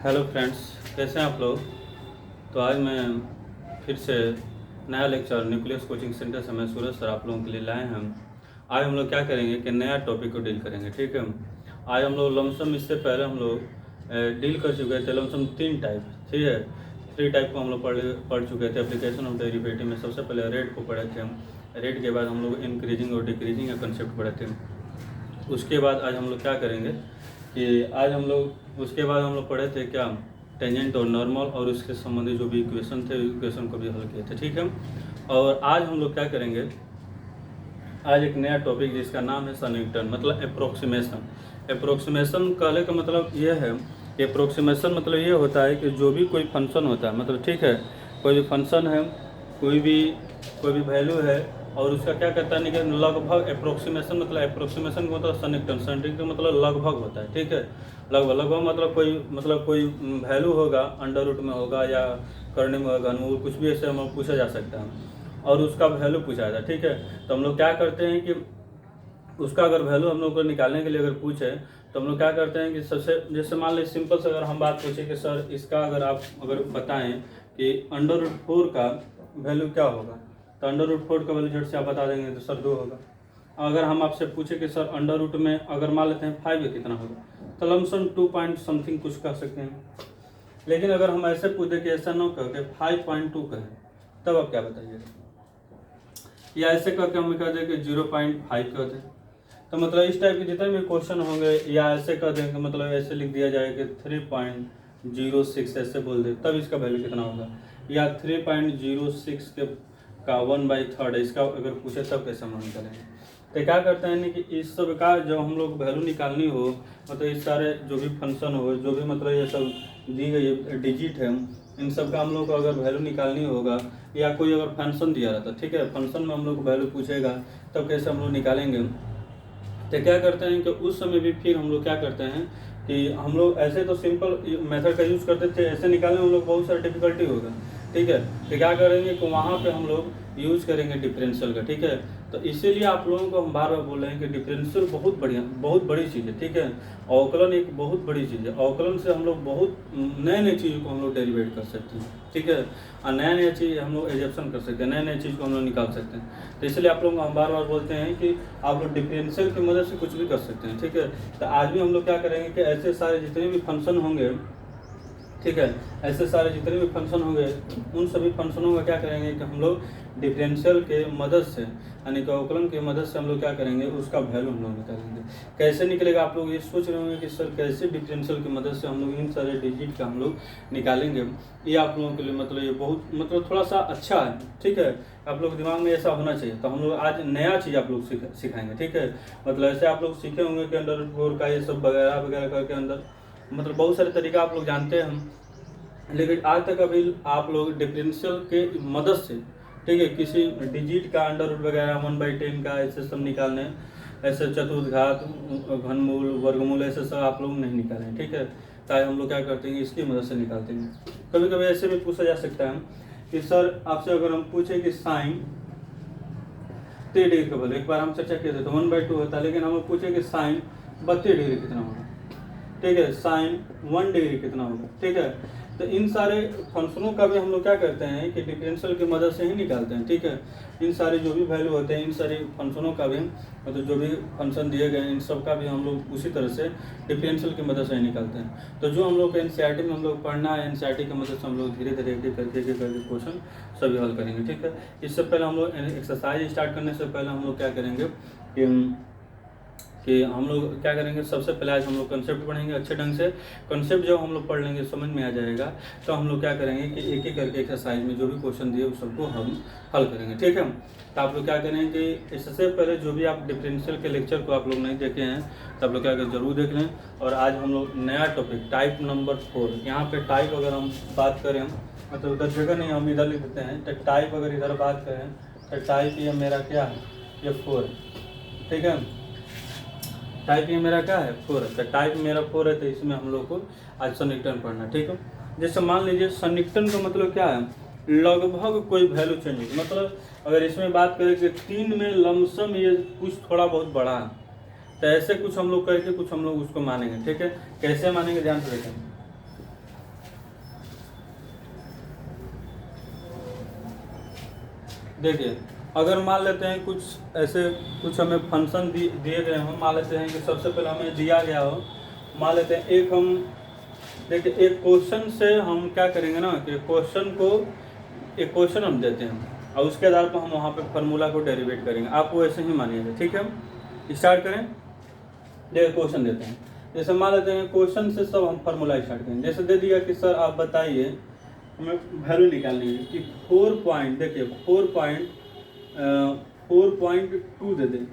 Hello friends, कैसे हैं आप लोग। तो आज मैं फिर से नया लेक्चर न्यूक्लियस कोचिंग सेंटर से मैं सूरज सर आप लोगों के लिए लाए हैं। आज हम लोग क्या करेंगे कि नया टॉपिक को डील करेंगे। ठीक है, आज हम लोग लमसम, इससे पहले हम लोग डील कर चुके थे लमसम 3 टाइप। ठीक है, 3 टाइप को हम लोग पढ़ चुके थे। एप्लीकेशन ऑफ डेरिवेटिव में सबसे पहले रेट को पढ़े थे हम। रेट के बाद हम लोग इंक्रीजिंग और डिक्रीजिंग का कंसेप्ट पढ़े थे। उसके बाद आज हम लोग क्या करेंगे कि आज हम लोग उसके बाद हम लोग पढ़े थे क्या, टेंजेंट और नॉर्मल और उसके संबंधित जो भी इक्वेशन थे, इक्वेशन को भी हल किए थे। ठीक है, और आज हम लोग क्या करेंगे, आज एक नया टॉपिक जिसका नाम है सन्निकटन, मतलब अप्रोक्सीमेशन। अप्रोक्सीमेशन कहने का मतलब ये है कि अप्रोक्सीमेशन मतलब ये होता है कि जो भी कोई फंक्शन होता है, मतलब ठीक है, कोई भी फंक्शन है, कोई भी वैल्यू है और उसका क्या करता है कि लगभग अप्रोक्सीमेशन, मतलब अप्रोक्सीमेशन का मतलब सन्निकटन मतलब लगभग होता है। ठीक है, लगभग मतलब कोई वैल्यू होगा, अंडर रूट में होगा या करने में होगा, कुछ भी ऐसे हम पूछा जा सकता है और उसका वैल्यू पूछा जाता है। ठीक है, तो हम लोग क्या करते हैं कि उसका अगर वैल्यू हम लोग को निकालने के लिए अगर पूछे तो हम लोग क्या करते हैं कि सबसे, जैसे मान लीजिए सिंपल से अगर हम बात पूछे कि सर इसका अगर बताएं कि अंडर रूट 4 का वैल्यू क्या होगा, तो अंडर रूट 4 का वैल्यू झट से आप बता देंगे तो सर 2 होगा। अगर हम आपसे पूछे कि सर अंडर रूट में अगर मान लेते हैं 5 कितना होगा, तो लमसम 2 पॉइंट समथिंग कुछ कह सकते हैं। लेकिन अगर हम ऐसे पूछे कि ऐसा ना करके 5.2 कहें, तब आप क्या बताइएगा, या ऐसे करके हम कह दें कि 0.5 कर दें, तो मतलब इस टाइप के जितने भी क्वेश्चन होंगे, या ऐसे कर दें कि मतलब ऐसे लिख दिया जाए कि 3.06 ऐसे बोल दे, तब इसका वैल्यू कितना होगा, या 3.06 के का 1/3 इसका अगर पूछे तब कैसे हम निकालेंगे। तो क्या करते हैं कि इस सब का जब हम लोग वैल्यू निकालनी हो, मतलब इस सारे जो भी फंक्शन हो, जो भी मतलब ये सब दी गई डिजिट है, इन सब का हम लोग को अगर वैल्यू निकालनी होगा, या कोई अगर फंक्शन दिया रहता, ठीक है, फंक्शन में हम लोग को वैल्यू पूछेगा तब कैसे हम लोग निकालेंगे। तो क्या करते हैं कि उस समय भी फिर हम लोग क्या करते हैं कि हम लोग ऐसे तो सिंपल मेथड का यूज़ करते थे, ऐसे निकालने में हम लोग बहुत सारा डिफिकल्टी होगा। ठीक है, तो क्या करेंगे कि वहाँ पे हम लोग यूज़ करेंगे डिफरेंशियल का। ठीक है, तो इसीलिए आप लोगों को हम बार बार बोल रहे हैं कि डिफरेंशियल बहुत बड़ी चीज़ है। ठीक है, अवकलन एक बहुत बड़ी चीज़ है। अवकलन से हम लोग बहुत नए नए चीज़ों को हम लोग डेरिवेट कर सकते हैं। ठीक है, और नया नया चीज़ हम लोग एजप्शन कर सकते हैं, नए नए चीज़ को हम लोग निकाल सकते हैं। तो इसलिए आप लोग हम बार बार बोलते हैं कि आप लोग डिफरेंशियल की मदद से कुछ भी कर सकते हैं। ठीक है, तो आज भी हम लोग क्या करेंगे कि ऐसे सारे जितने भी फंक्शन होंगे, ठीक है, ऐसे सारे जितने भी फंक्शन होंगे, उन सभी फंक्शनों का क्या करेंगे कि हम लोग डिफरेंशियल के मदद से, यानी कि अवकलन की मदद से हम लोग क्या करेंगे, उसका वैल्यू हम लोग निकालेंगे। कैसे निकलेगा, आप लोग ये सोच रहे होंगे कि सर कैसे डिफरेंशियल की मदद से हम लोग इन सारे डिजिट का हम लोग निकालेंगे। ये आप लोगों के लिए मतलब ये बहुत मतलब थोड़ा सा अच्छा है। ठीक है, आप लोग दिमाग में ऐसा होना चाहिए। तो हम लोग आज नया चीज़ आप लोग सिखाएंगे। ठीक है, मतलब ऐसे आप लोग सीखे होंगे कि अंडर रूट 4 का ये सब वगैरह वगैरह करके अंदर मतलब बहुत सारे तरीका आप लोग जानते हैं हम, लेकिन आज तक अभी आप लोग डिफरेंशियल के मदद से, ठीक है, किसी डिजिट का अंडर रूट वगैरह 1/10 का ऐसे सब निकालने, ऐसे चतुर्घात, घनमूल, वर्गमूल ऐसे सब आप लोग नहीं निकालें। ठीक है, ताकि हम लोग क्या करते हैं, इसकी मदद से निकालते हैं। कभी कभी ऐसे भी पूछा जा सकता है कि सर आपसे अगर हम पूछे कि साइन 30 डिग्री का बोले, एक बार हम चर्चा किए थे तो 1/2 होता है, लेकिन हम पूछे कि साइन 32 डिग्री कितना होगा, ठीक है, साइन 1 डिग्री कितना होगा। ठीक है, तो इन सारे फंक्शनों का भी हम लोग क्या करते हैं कि डिफरेंशियल की मदद से ही निकालते हैं। ठीक है, इन सारे जो भी वैल्यू होते हैं, इन सारे फंक्शनों का भी, मतलब जो भी फंक्शन दिए गए इन सब का भी हम लोग उसी तरह से डिफरेंशियल की मदद से ही निकालते हैं। तो जो हम लोग एनसीईआरटी में हम लोग पढ़ना है, एनसीईआरटी की मदद से हम लोग धीरे धीरे एक करके क्वेश्चन सभी हल करेंगे। ठीक है, इससे पहले हम लोग एक्सरसाइज स्टार्ट करने से पहले हम लोग क्या करेंगे कि हम लोग क्या करेंगे, सबसे पहले आज हम लोग कंसेप्ट पढ़ेंगे अच्छे ढंग से। कंसेप्ट जब हम लोग पढ़ लेंगे, समझ में आ जाएगा, तो हम लोग क्या करेंगे कि एक एक करके एक्सरसाइज में जो भी क्वेश्चन दिए उस सबको हम हल करेंगे। ठीक है, तो आप लोग क्या करेंगे कि इससे पहले जो भी आप डिफरेंशियल के लेक्चर को आप लोग नहीं देखे हैं तो आप लोग क्या करें, जरूर देख लें। और आज हम लोग नया टॉपिक टाइप नंबर 4, यहाँ पे टाइप अगर हम बात करें, मतलब उधर जगह नहीं, हम इधर लिख देते हैं, तो टाइप अगर इधर बात करें तो टाइप ये मेरा क्या है, ये 4 है। ठीक है, टाइप ये मेरा क्या है, 4 है। तो टाइप मेरा 4 है, तो इसमें हम लोग को आज सन्निकटन पढ़ना। ठीक है, जैसे मान लीजिए सन्निकटन का मतलब क्या है, लगभग कोई वैल्यू चेंज, मतलब अगर इसमें बात करें कि 3 में लमसम ये कुछ थोड़ा बहुत बड़ा है, तो ऐसे कुछ हम लोग करके कुछ हम लोग उसको मानेंगे। ठीक है, कैसे मानेंगे ध्यान से देखें। देखिए अगर मान लेते हैं कुछ ऐसे कुछ हमें फंक्शन दिए गए हों, मान लेते हैं कि सबसे पहले हमें दिया गया हो, मान लेते हैं एक हम देखिए एक क्वेश्चन से हम क्या करेंगे ना कि क्वेश्चन को एक क्वेश्चन हम देते हैं और उसके आधार पर हम वहाँ पे फार्मूला को डेरिवेट करेंगे, आप वो ऐसे ही मानिएगा। ठीक है, हम स्टार्ट करें। देखिए क्वेश्चन देते हैं, जैसे मान लेते हैं क्वेश्चन से सब हम फार्मूला स्टार्ट करेंगे। जैसे दे दिया कि सर आप बताइए, हमें वैल्यू निकालनी है कि 4.2 दे दें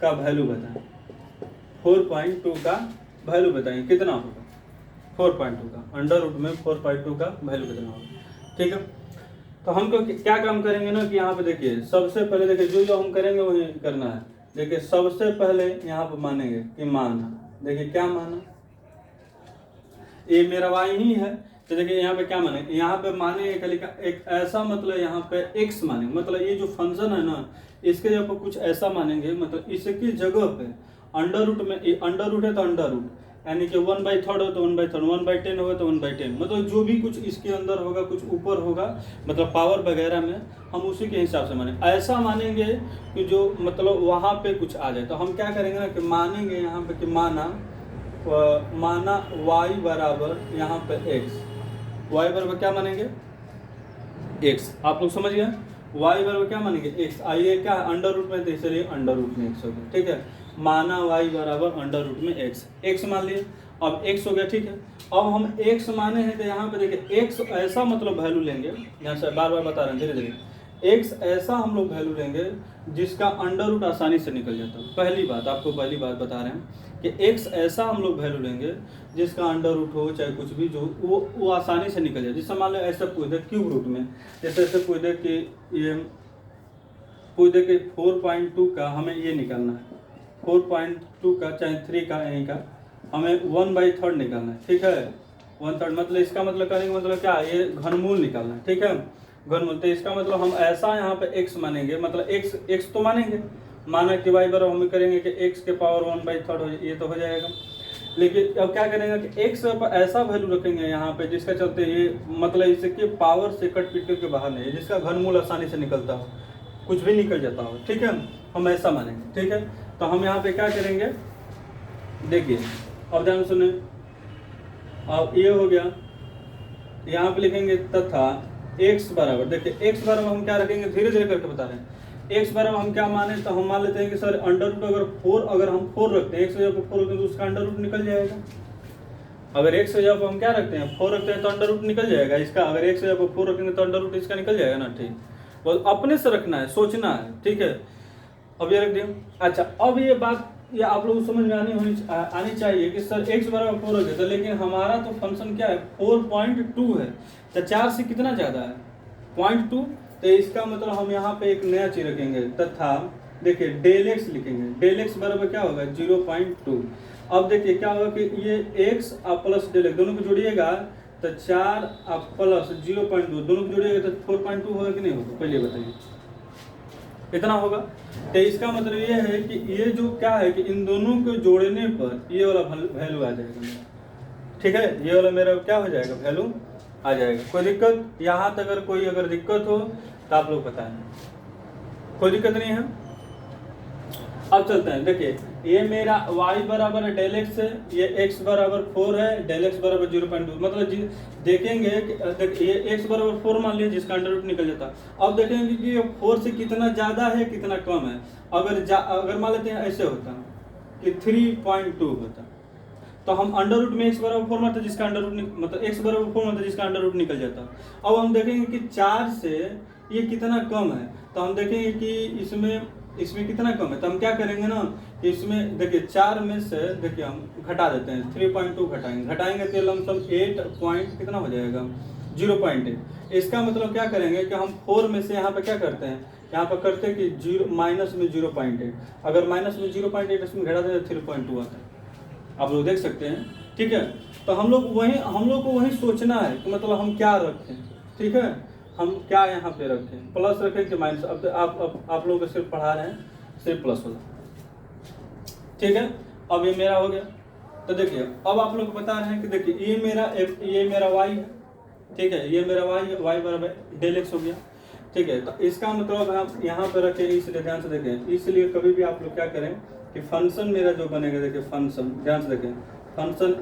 का वैल्यू बताएं, 4.2 का वैल्यू बताएं कितना होगा, 4.2 का अंडर रूट में 4.2 का वैल्यू कितना होगा। ठीक है, तो हम तो क्या काम करेंगे ना कि यहाँ पे देखिए सबसे पहले देखिए जो हम करेंगे वही करना है। देखिए सबसे पहले यहाँ पे मानेंगे कि माना, देखिए क्या माना, ये मेरा वाई ही है, तो देखिए यहाँ पे क्या माने, यहाँ पे माने एक ऐसा मतलब यहाँ पे x माने, मतलब ये जो फंक्शन है ना इसके जगह पर कुछ ऐसा मानेंगे, मतलब इसकी जगह पे अंडर रूट में अंडर रूट है तो अंडर रूट यानी कि 1/3 हो तो 1/3, 1/10 होगा तो 1/10, मतलब जो भी कुछ इसके अंदर होगा कुछ ऊपर होगा मतलब पावर वगैरह में हम उसी के हिसाब से मानेंगे। ऐसा मानेंगे कि जो मतलब वहाँ पे कुछ आ जाए, तो हम क्या करेंगे ना कि मानेंगे यहाँ पे कि माना y बराबर यहाँ पे x, y बराबर क्या मानेंगे x, आप लोग समझ गए, y बराबर क्या मानेंगे x, आइए क्या अंडर रूट में, तो इसलिए अंडर रूट में x हो गया। ठीक है, माना y बराबर अंडर रूट में x मान लिए, अब x हो गया। ठीक है, अब हम x माने हैं तो यहाँ पे देखिए x ऐसा मतलब वैल्यू लेंगे, यहाँ से बार बार बता रहे हैं धीरे धीरे, x ऐसा हम लोग वैल्यू लेंगे जिसका अंडर रूट आसानी से निकल जाता है। पहली बात आपको पहली बात बता रहे हैं कि x ऐसा हम लोग वैल्यू लेंगे जिसका अंडर रूट हो चाहे कुछ भी जो वो आसानी से निकल जाए। जैसे मान लो ऐसा पूछ दे क्यूब रूट में, जैसे ऐसे पूछ दे कि ये पूछ दे कि 4.2 का हमें ये निकालना है, 4.2 का चाहे 3 का यहीं का हमें 1/3 निकालना है। ठीक है, 1/3 मतलब इसका मतलब करने का मतलब क्या, ये घनमूल निकालना है। ठीक है, घनमूल, तो इसका मतलब हम ऐसा यहाँ पे x मानेंगे, मतलब x तो मानेंगे, माना कि y बराबर हम करेंगे कि x के पावर 1/3 हो, ये तो हो जाएगा। लेकिन अब क्या करेंगे कि x पर ऐसा वैल्यू रखेंगे यहाँ पे जिसका चलते ये मतलब इसके पावर से कट पीट करके बाहर नहीं है, जिसका घनमूल आसानी से निकलता हो, कुछ भी निकल जाता हो। ठीक है, हम ऐसा मानेंगे। ठीक है, तो हम यहाँ पे क्या करेंगे, देखिए अब ध्यान सुने, अब ये हो गया, यहाँ पे लिखेंगे तथा x बराबर, देखिए x बराबर हम क्या रखेंगे, धीरे धीरे करके बता रहे हैं। x बराबर हम क्या माने, तो हम मान लेते हैं कि सर अंडर रूट अगर हम 4 रखते हैं, x की जगह 4 रखते हैं तो उसका अंडर रूट निकल जाएगा। अगर x की जगह हम क्या रखते हैं 4 रखते हैं तो अंडर रूट निकल जाएगा इसका, अगर x की जगह 4 रखेंगे तो अंडर रूट इसका निकल जाएगा ना। ठीक, बस अपने से रखना है, सोचना है। ठीक है, अब ये रख दिया। अच्छा, अब ये बात ये आप लोग समझ में आनी चाहिए कि सर x बराबर 4 रखे थे, लेकिन हमारा तो फंक्शन क्या है 4.2 है, तो 4 से कितना ज़्यादा है 0.2, तो इसका मतलब हम यहाँ पे एक नया चीज रखेंगे तथा देखिए डेल एक्स लिखेंगे, डेल एक्स बराबर क्या होगा 0.2। अब देखिए क्या होगा कि ये x और प्लस डेल एक्स दोनों को जोड़िएगा तो 4 और प्लस 0.2 दोनों को जोड़िएगा तो 4.2 होगा कि नहीं होगा, पहले बताइए कितना होगा। तो इसका मतलब ये है कि ये जो क्या है कि इन दोनों को जोड़ने पर ये वाला वैल्यू आ जाएगा। ठीक है, ये वाला मेरा क्या हो जाएगा, वैल्यू आ जाएगा। कोई दिक्कत, यहाँ तक अगर दिक्कत हो तो आप लोग बताएं, कोई दिक्कत नहीं है। अब चलते हैं, देखिए ये मेरा y बराबर डेल एक्स है, ये x बराबर 4 है, डेल x बराबर 0.2, मतलब देखेंगे कि ये x बराबर 4 मान लिया जिसका अंडर रूट निकल जाता। अब देखेंगे कि ये 4 से कितना ज़्यादा है कितना कम है। अगर मान लेते हैं ऐसे होता कि 3.2 होता तो हम अंडर रूट में x बराबर 4 मानते जिसका अंडर रूट मतलब x बराबर 4 मानते जिसका अंडर रूट निकल जाता। अब हम देखेंगे कि 4 से ये कितना कम है, तो हम देखेंगे कि इसमें कितना कम है, तो हम क्या करेंगे ना, इसमें देखिए 4 में से देखिए हम घटा देते हैं, 3.2 घटाएंगे तो लमसम 8 पॉइंट कितना हो जाएगा 0.8। इसका मतलब क्या करेंगे कि हम 4 में से यहाँ पे क्या करते हैं, यहाँ पर करते हैं कि माइनस में 0.8, अगर माइनस में 0.8 इसमें घटा दें तो 3.2 आता है, आप लोग देख सकते हैं। ठीक है, तो हम लोग को वही सोचना है कि मतलब हम क्या रखें। ठीक है, हम क्या यहाँ पे रखें, प्लस रखें कि माइनस। अब आप लोग को सिर्फ पढ़ा रहे हैं सिर्फ प्लस वाला। ठीक है, अब ये मेरा हो गया। तो देखिए अब आप लोग को बता रहे हैं कि देखिए ये मेरा y है। ठीक है, ये मेरा y बराबर डेल एक्स हो गया। ठीक है। तो इसका मतलब आप यहाँ पे रखें, इसलिए ध्यान से देखें, इसलिए कभी भी आप लोग क्या करें कि फंक्शन मेरा जो बनेगा, देखिए फंक्शन ध्यान से देखें, function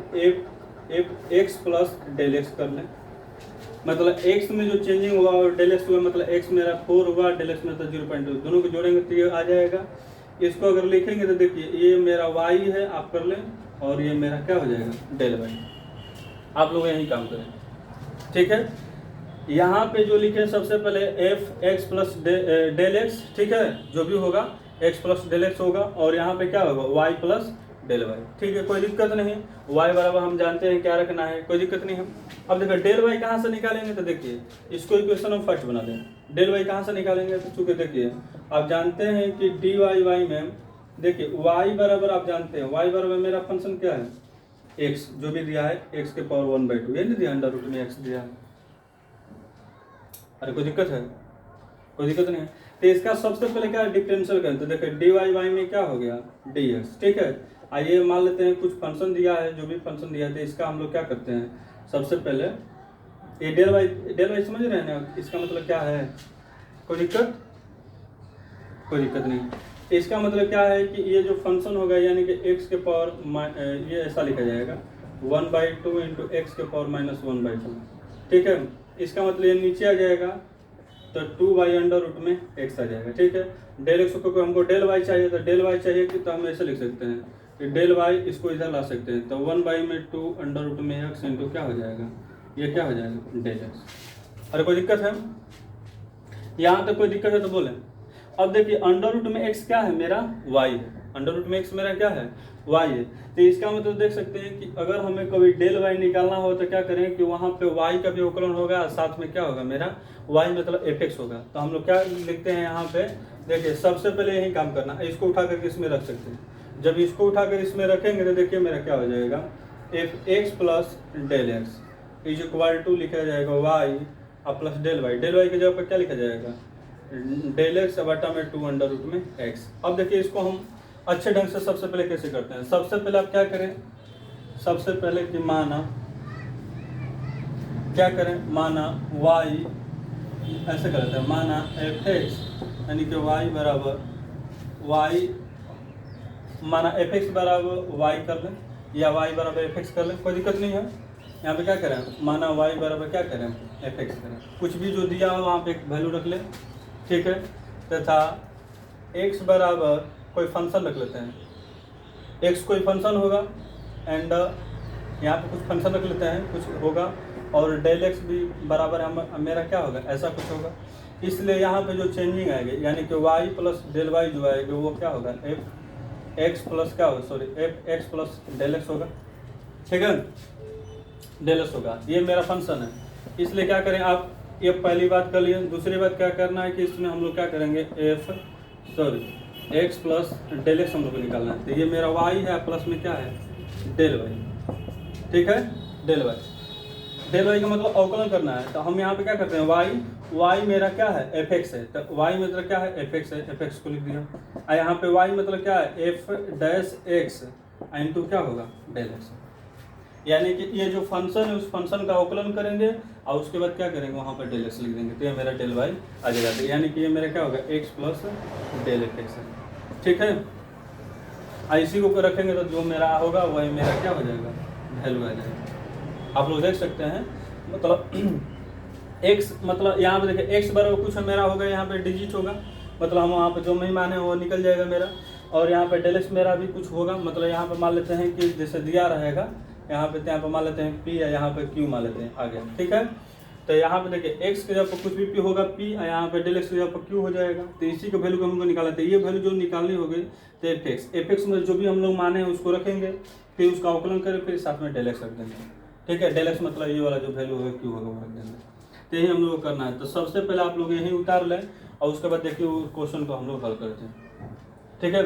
F X plus del X कर लें, मतलब एक्स में जो चेंजिंग हुआ और डेल एक्स हुआ, मतलब एक्स मेरा 4 हुआ, डेल एक्स मेरा 0.2, दोनों को जोड़ेंगे तो ये आ जाएगा। इसको अगर लिखेंगे तो देखिए ये मेरा वाई है, आप कर लें, और ये मेरा क्या हो जाएगा डेल वाई। आप लोग यही काम करें, ठीक है। यहाँ पे जो लिखे सबसे पहले F X plus del X, ठीक है, जो भी होगा एक्स प्लस डेल एक्स होगा, और यहाँ पे क्या होगा वाई प्लस डेल वाई, ठीक है, कोई दिक्कत नहीं। वाई बराबर हम जानते हैं क्या रखना है, कोई दिक्कत नहीं है। अब देखिए डेल वाई कहाँ से निकालेंगे, तो देखिए इसको इक्वेशन हम फर्स्ट बना दें। डेल वाई कहाँ से निकालेंगे, तो चूंकि देखिए आप जानते हैं कि डी वाई वाई में देखिए वाई बराबर आप जानते हैं, वाई बराबर मेरा फंक्शन क्या है एक्स, जो भी दिया है एक्स के पावर 1/2, ये नहीं दिया अंडर रूट में एक्स दिया है। अरे कोई दिक्कत है, कोई दिक्कत नहीं है। तो इसका सबसे पहले क्या डिफरेंशियल करें, तो देखिए डी वाई वाई में क्या हो गया डी एक्स, ठीक है। आइए मान लेते हैं कुछ फंक्शन दिया है, जो भी फंक्शन दिया है, तो इसका हम लोग क्या करते हैं, सबसे पहले ये डेल वाई समझ रहे हैं ना, इसका मतलब क्या है, कोई दिक्कत, कोई दिक्कत नहीं। इसका मतलब क्या है कि ये जो फंक्शन होगा यानी कि एक्स के पावर ये ऐसा लिखा जाएगा 1/2 इंटू एक्स के पावर -1/2, ठीक है। इसका मतलब ये नीचे आ जाएगा तो 2 अंडर रूट में एक्स आ जाएगा, ठीक है। डेल एक्स को हमको डेल वाई चाहिए, तो डेल वाई चाहिए कि तो हम ऐसे लिख सकते हैं कि डेल वाई, इसको इधर ला सकते हैं, तो 1/2 अंडर रूट में एक्स इंटू क्या हो जाएगा, ये क्या हो जाएगा डेल एक्स। अरे कोई दिक्कत है, यहाँ तक कोई दिक्कत है तो बोलें। अब देखिए अंडर रूट में एक्स क्या है मेरा वाई है, अंडर रूट में एक्स मेरा क्या है वाई है। तो इसका मतलब देख सकते हैं कि अगर हमें कभी डेल वाई निकालना हो तो क्या करें कि वहाँ पे वाई का भी अवकलन होगा, साथ में क्या होगा मेरा वाई मतलब एफ एक्स होगा। तो हम लोग क्या लिखते हैं यहाँ पे, देखिए सबसे पहले यही काम करना है, इसको उठा करके इसमें रख सकते हैं। जब इसको उठा कर इसमें रखेंगे तो देखिए मेरा क्या हो जाएगा F X plus del X is equal to लिखा जाएगा वाई प्लस डेल वाई की जगह पर क्या लिखा जाएगा डेल एक्स बटा में 2 अंडर रूट में एक्स। अब देखिए इसको हम अच्छे ढंग से सबसे पहले कैसे करते हैं, सबसे पहले आप क्या करें, सबसे पहले कि माना क्या करें, माना y ऐसे करते हैं, माना एफ एक्स यानी कि y बराबर y, माना एफ एक्स बराबर y कर लें या y बराबर एफ एक्स कर लें, कोई दिक्कत नहीं है। यहाँ पे क्या करें, माना y बराबर क्या करें एफ एक्स करें, कुछ भी जो दिया हो वहाँ पे एक वैल्यू रख लें, ठीक है। तथा x बराबर कोई फंक्शन रख लेते हैं, x कोई फंक्शन होगा एंड यहाँ पे कुछ फंक्शन रख लेते हैं कुछ होगा, और डेल एक्स भी बराबर हम मेरा क्या होगा ऐसा कुछ होगा। इसलिए यहाँ पे जो चेंजिंग आएगी यानी कि y प्लस डेल वाई जो आएगी वो क्या होगा एफ एक्स प्लस क्या होगा, sorry F X plus del X होगा, ठीक है, डेल एक्स होगा। ये मेरा फंक्शन है, इसलिए क्या करें आप, ये पहली बात कर लिए। दूसरी बात क्या करना है कि इसमें हम लोग क्या करेंगे एक्स प्लस डेल एक्स हम लोग को निकालना है। तो ये मेरा वाई है, प्लस में क्या है डेल वाई, ठीक है, डेल वाई का मतलब अवकलन करना है। तो हम यहाँ पे क्या करते हैं वाई मेरा क्या है एफ एक्स है, तो वाई मतलब क्या है एफ एक्स है, एफ एक्स को लिख दिया। और यहाँ पे वाई मतलब क्या है एफ डैश एक्स इंटू क्या होगा डेल एक्स, यानी कि ये जो फंक्शन है उस फंक्शन का अवकलन करेंगे और उसके बाद क्या करेंगे वहाँ पर डेल एक्स लिख देंगे, तो ये मेरा डेल वाई आ जाएगा। यानी कि ये मेरा क्या होगा X plus del F X है, ठीक है। इसी को रखेंगे तो जो मेरा होगा वही मेरा क्या हो जाएगा वैल्यू आ जाएगा। आप लोग देख सकते हैं मतलब x मतलब यहाँ पे देखिए x बराबर कुछ मेरा होगा, यहाँ पे डिजिट होगा, मतलब हम वहाँ पे जो मैं माने वो निकल जाएगा मेरा, और यहाँ पे डेल एक्स मेरा भी कुछ होगा, मतलब यहाँ पे मान लेते हैं कि जैसे दिया रहेगा यहाँ पे मान लेते हैं p या यहाँ पे q मान लेते हैं आ गया, ठीक है। तो यहाँ पे देखिए x के जगह पर कुछ भी p होगा p, और यहाँ पे डेल एक्स के जगह पर q हो जाएगा। तो इसी के वैल्यू को हमको निकाला था, ये वैल्यू जो निकालनी होगी तो एफ एक्स में जो भी हम लोग माने हैं उसको रखेंगे, फिर उसका अवकलन करें, फिर साथ में डेल एक्स रख देंगे, ठीक है। डेल एक्स मतलब ये वाला जो वैल्यू होगा q होगा वो रख देंगे। तो यही हम लोग को करना है। तो सबसे पहले आप लोग यही उतार लें और उसके बाद देखिए वो क्वेश्चन को हम लोग हल करते हैं, ठीक है।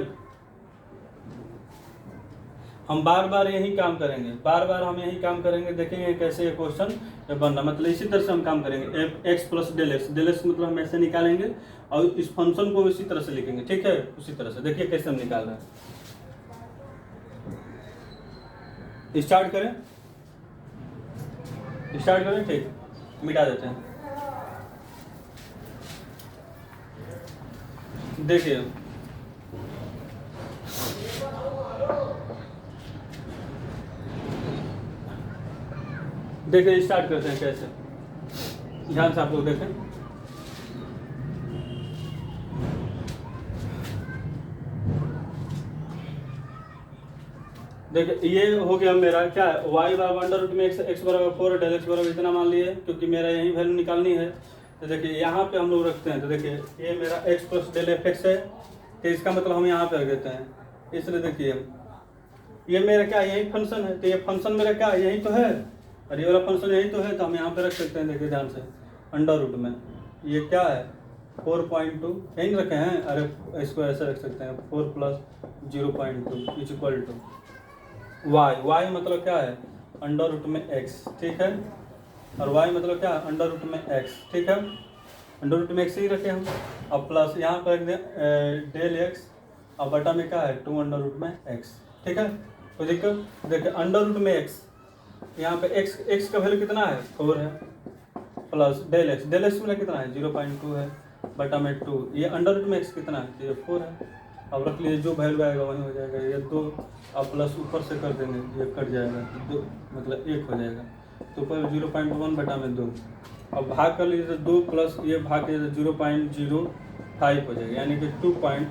हम बार बार यही काम करेंगे, बार बार हम यही काम करेंगे, देखेंगे कैसे ये क्वेश्चन बनना, मतलब इसी तरह से हम काम करेंगे। F X plus del X मतलब हम ऐसे निकालेंगे और इस फंक्शन को इसी तरह से लिखेंगे, ठीक है। उसी तरह से देखिए कैसे हम निकाल रहे हैं। स्टार्ट करें, ठीक, मिटा देते हैं। देखिए देखिए स्टार्ट करते हैं कैसे, ध्यान से आप लोग देखें। देखिए ये हो गया मेरा क्या है, y बराबर अंडर रूट में x बराबर 4 डेल x बराबर इतना मान लिए, क्योंकि मेरा यही वैल्यू निकालनी है। तो देखिए यहाँ पे हम लोग रखते हैं, तो देखिए ये मेरा x plus del F X है, तो इसका मतलब हम यहाँ पे रख देते हैं। इसलिए देखिए ये मेरा क्या यही फंक्शन है, तो ये फंक्शन मेरा क्या यही तो है, और ये वाला फंक्शन यही तो है, तो हम यहाँ पे रख सकते हैं। देखिए ध्यान से, अंडर रूट में ये क्या है 4.2 यही रखे हैं, अरे इसको ऐसे रख सकते हैं 4 plus 0.2 is equal to y मतलब क्या है अंडर रूट में x, ठीक है, और y मतलब क्या है अंडर रूट में x, ठीक है, अंडर रूट में x ही रखे हम। अब प्लस यहाँ पर रख दें डेल x, और बटा में क्या है 2 अंडर रूट में x, ठीक है। तो देखिए अंडर रूट में x, यहाँ पे x का वैल्यू कितना है 4 है, प्लस डेल x में कितना है 0.2 है, बटा में 2, ये अंडर रूट में x कितना है, ये 4 है। अब रख लीजिए जो वैल्यू आएगा वही हो जाएगा, ये 2 अब प्लस ऊपर से कर देंगे, ये कट जाएगा, 2 मतलब 1 हो जाएगा, तो ऊपर 0.1 बटा में 2, अब भाग कर लीजिए तो 2 प्लस ये भाग के 0.05 हो जाएगा, यानी कि 2.05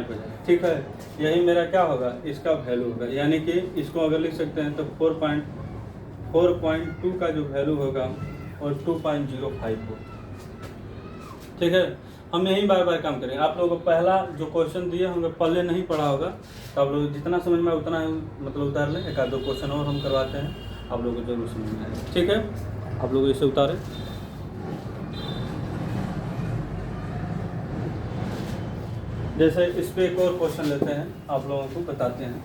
हो जाएगा, ठीक है। यही मेरा क्या होगा इसका वैल्यू होगा, यानी कि इसको अगर लिख सकते हैं तो 4.2 का जो वैल्यू होगा और 2.05 होगा, ठीक है। हम यही बार बार काम करेंगे। आप लोगों को पहला जो क्वेश्चन दिए होंगे पहले नहीं पढ़ा होगा, तो आप लोग जितना समझ में उतना ही मतलब उतार लें, एक आध दो क्वेश्चन और हम करवाते हैं, आप लोगों को जरूर समझ में आएगा, ठीक है। आप लोग इसे उतारें। जैसे इस पर एक और क्वेश्चन लेते हैं, आप लोगों को बताते हैं।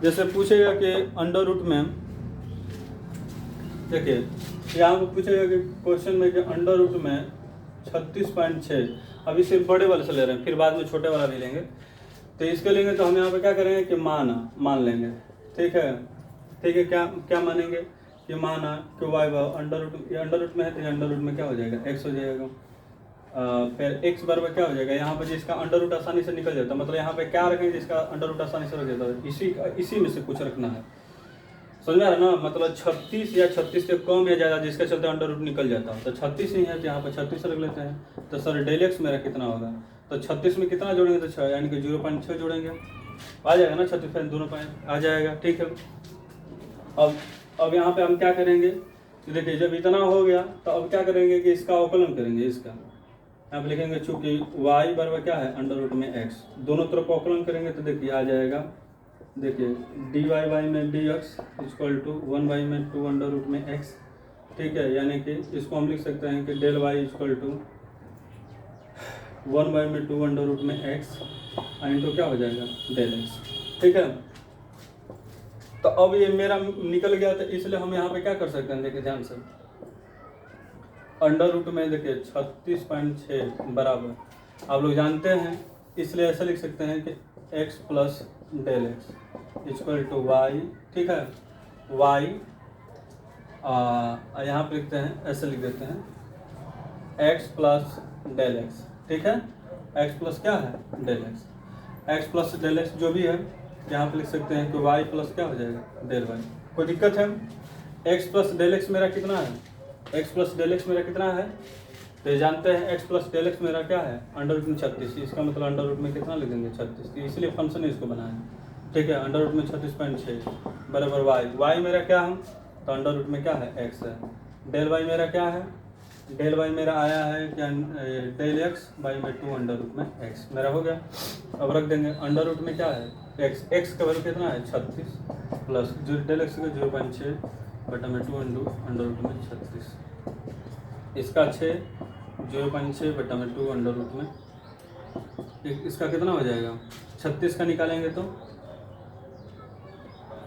जैसे पूछेगा कि अंडर रूट में, देखिए यहाँ पे पूछेगा कि क्वेश्चन में कि अंडर रूट में 36.6, अभी सिर्फ बड़े वाले से ले रहे हैं, फिर बाद में छोटे वाला भी लेंगे। तो इसके लेंगे तो हम यहाँ पे क्या करेंगे कि मान लेंगे, ठीक है। क्या मानेंगे कि माना कि y अंडर रूट में है, तो अंडर रूट में क्या हो जाएगा x हो जाएगा, फिर x बराबर क्या हो जाएगा, यहाँ पे जिसका अंडर रूट आसानी से निकल जाता है, मतलब यहाँ पे क्या रखेंगे जिसका अंडर रूट आसानी से रख जाता है, इसी में से कुछ रखना है, समझ में आ रहा है ना। मतलब 36 या 36 से कम या ज़्यादा जिसका चलते अंडर रूट निकल जाता है, तो 36 ही है तो यहाँ पर 36 रख लेते हैं। तो सर डेल एक्स मेरा कितना होगा, तो 36 में कितना जोड़ेंगे तो 6, यानी कि 0.6 जोड़ेंगे, आ जाएगा ना 36 दोनों पॉइंट आ जाएगा, ठीक है। अब यहाँ पे हम क्या करेंगे, देखिए जब इतना हो गया तो अब क्या करेंगे कि इसका अवकलन करेंगे, इसका यहाँ पे लिखेंगे चूँकि y बराबर क्या है अंडर रूट में x, दोनों तरफ अवकलन करेंगे तो देखिए आ जाएगा, देखिए dy y में dx इक्वल टू 1y में 2 अंडर रूट में x, ठीक है। यानी कि इसको हम लिख सकते हैं कि del y equal to 1y में 2 अंडर रूट में x इंटू क्या हो जाएगा डेल x, ठीक है। तो अब ये मेरा निकल गया, तो इसलिए हम यहाँ पे क्या कर सकते हैं, देखिए ध्यान से, अंडर रूट में देखिए 36.6 बराबर आप लोग जानते हैं, इसलिए ऐसा लिख सकते हैं कि x plus del X equal to Y, ठीक है। y यहाँ पे लिखते हैं, ऐसे लिख देते हैं x प्लस डेल एक्स, ठीक है। x प्लस क्या है del X, x plus del X जो भी है यहाँ पे लिख सकते हैं कि y प्लस क्या हो जाएगा डेल वाई। कोई दिक्कत है, x प्लस डेल एक्स मेरा कितना है, x प्लस डेल एक्स मेरा कितना है, तो जानते हैं x प्लस डेल एक्स मेरा क्या है अंडर रूट में 36, इसका मतलब अंडर रूट में कितना लिख देंगे 36, इसलिए फंक्शन इसको बनाया, ठीक है। अंडर रूट में 36.6 बराबर y मेरा क्या है, तो अंडर रूट में क्या है x है, डेल y मेरा क्या है, डेल y मेरा आया है क्या डेल x y में 2 अंडर रूट में x मेरा हो गया। अब रख देंगे अंडर रूट में क्या है x का वैल्यू कितना है 36 प्लस डेल x का 0.6 बटा में 2 अंडर रूट में 36, इसका 0.6 बटा में 2 अंडर रूट में, इसका कितना हो जाएगा 36 का निकालेंगे तो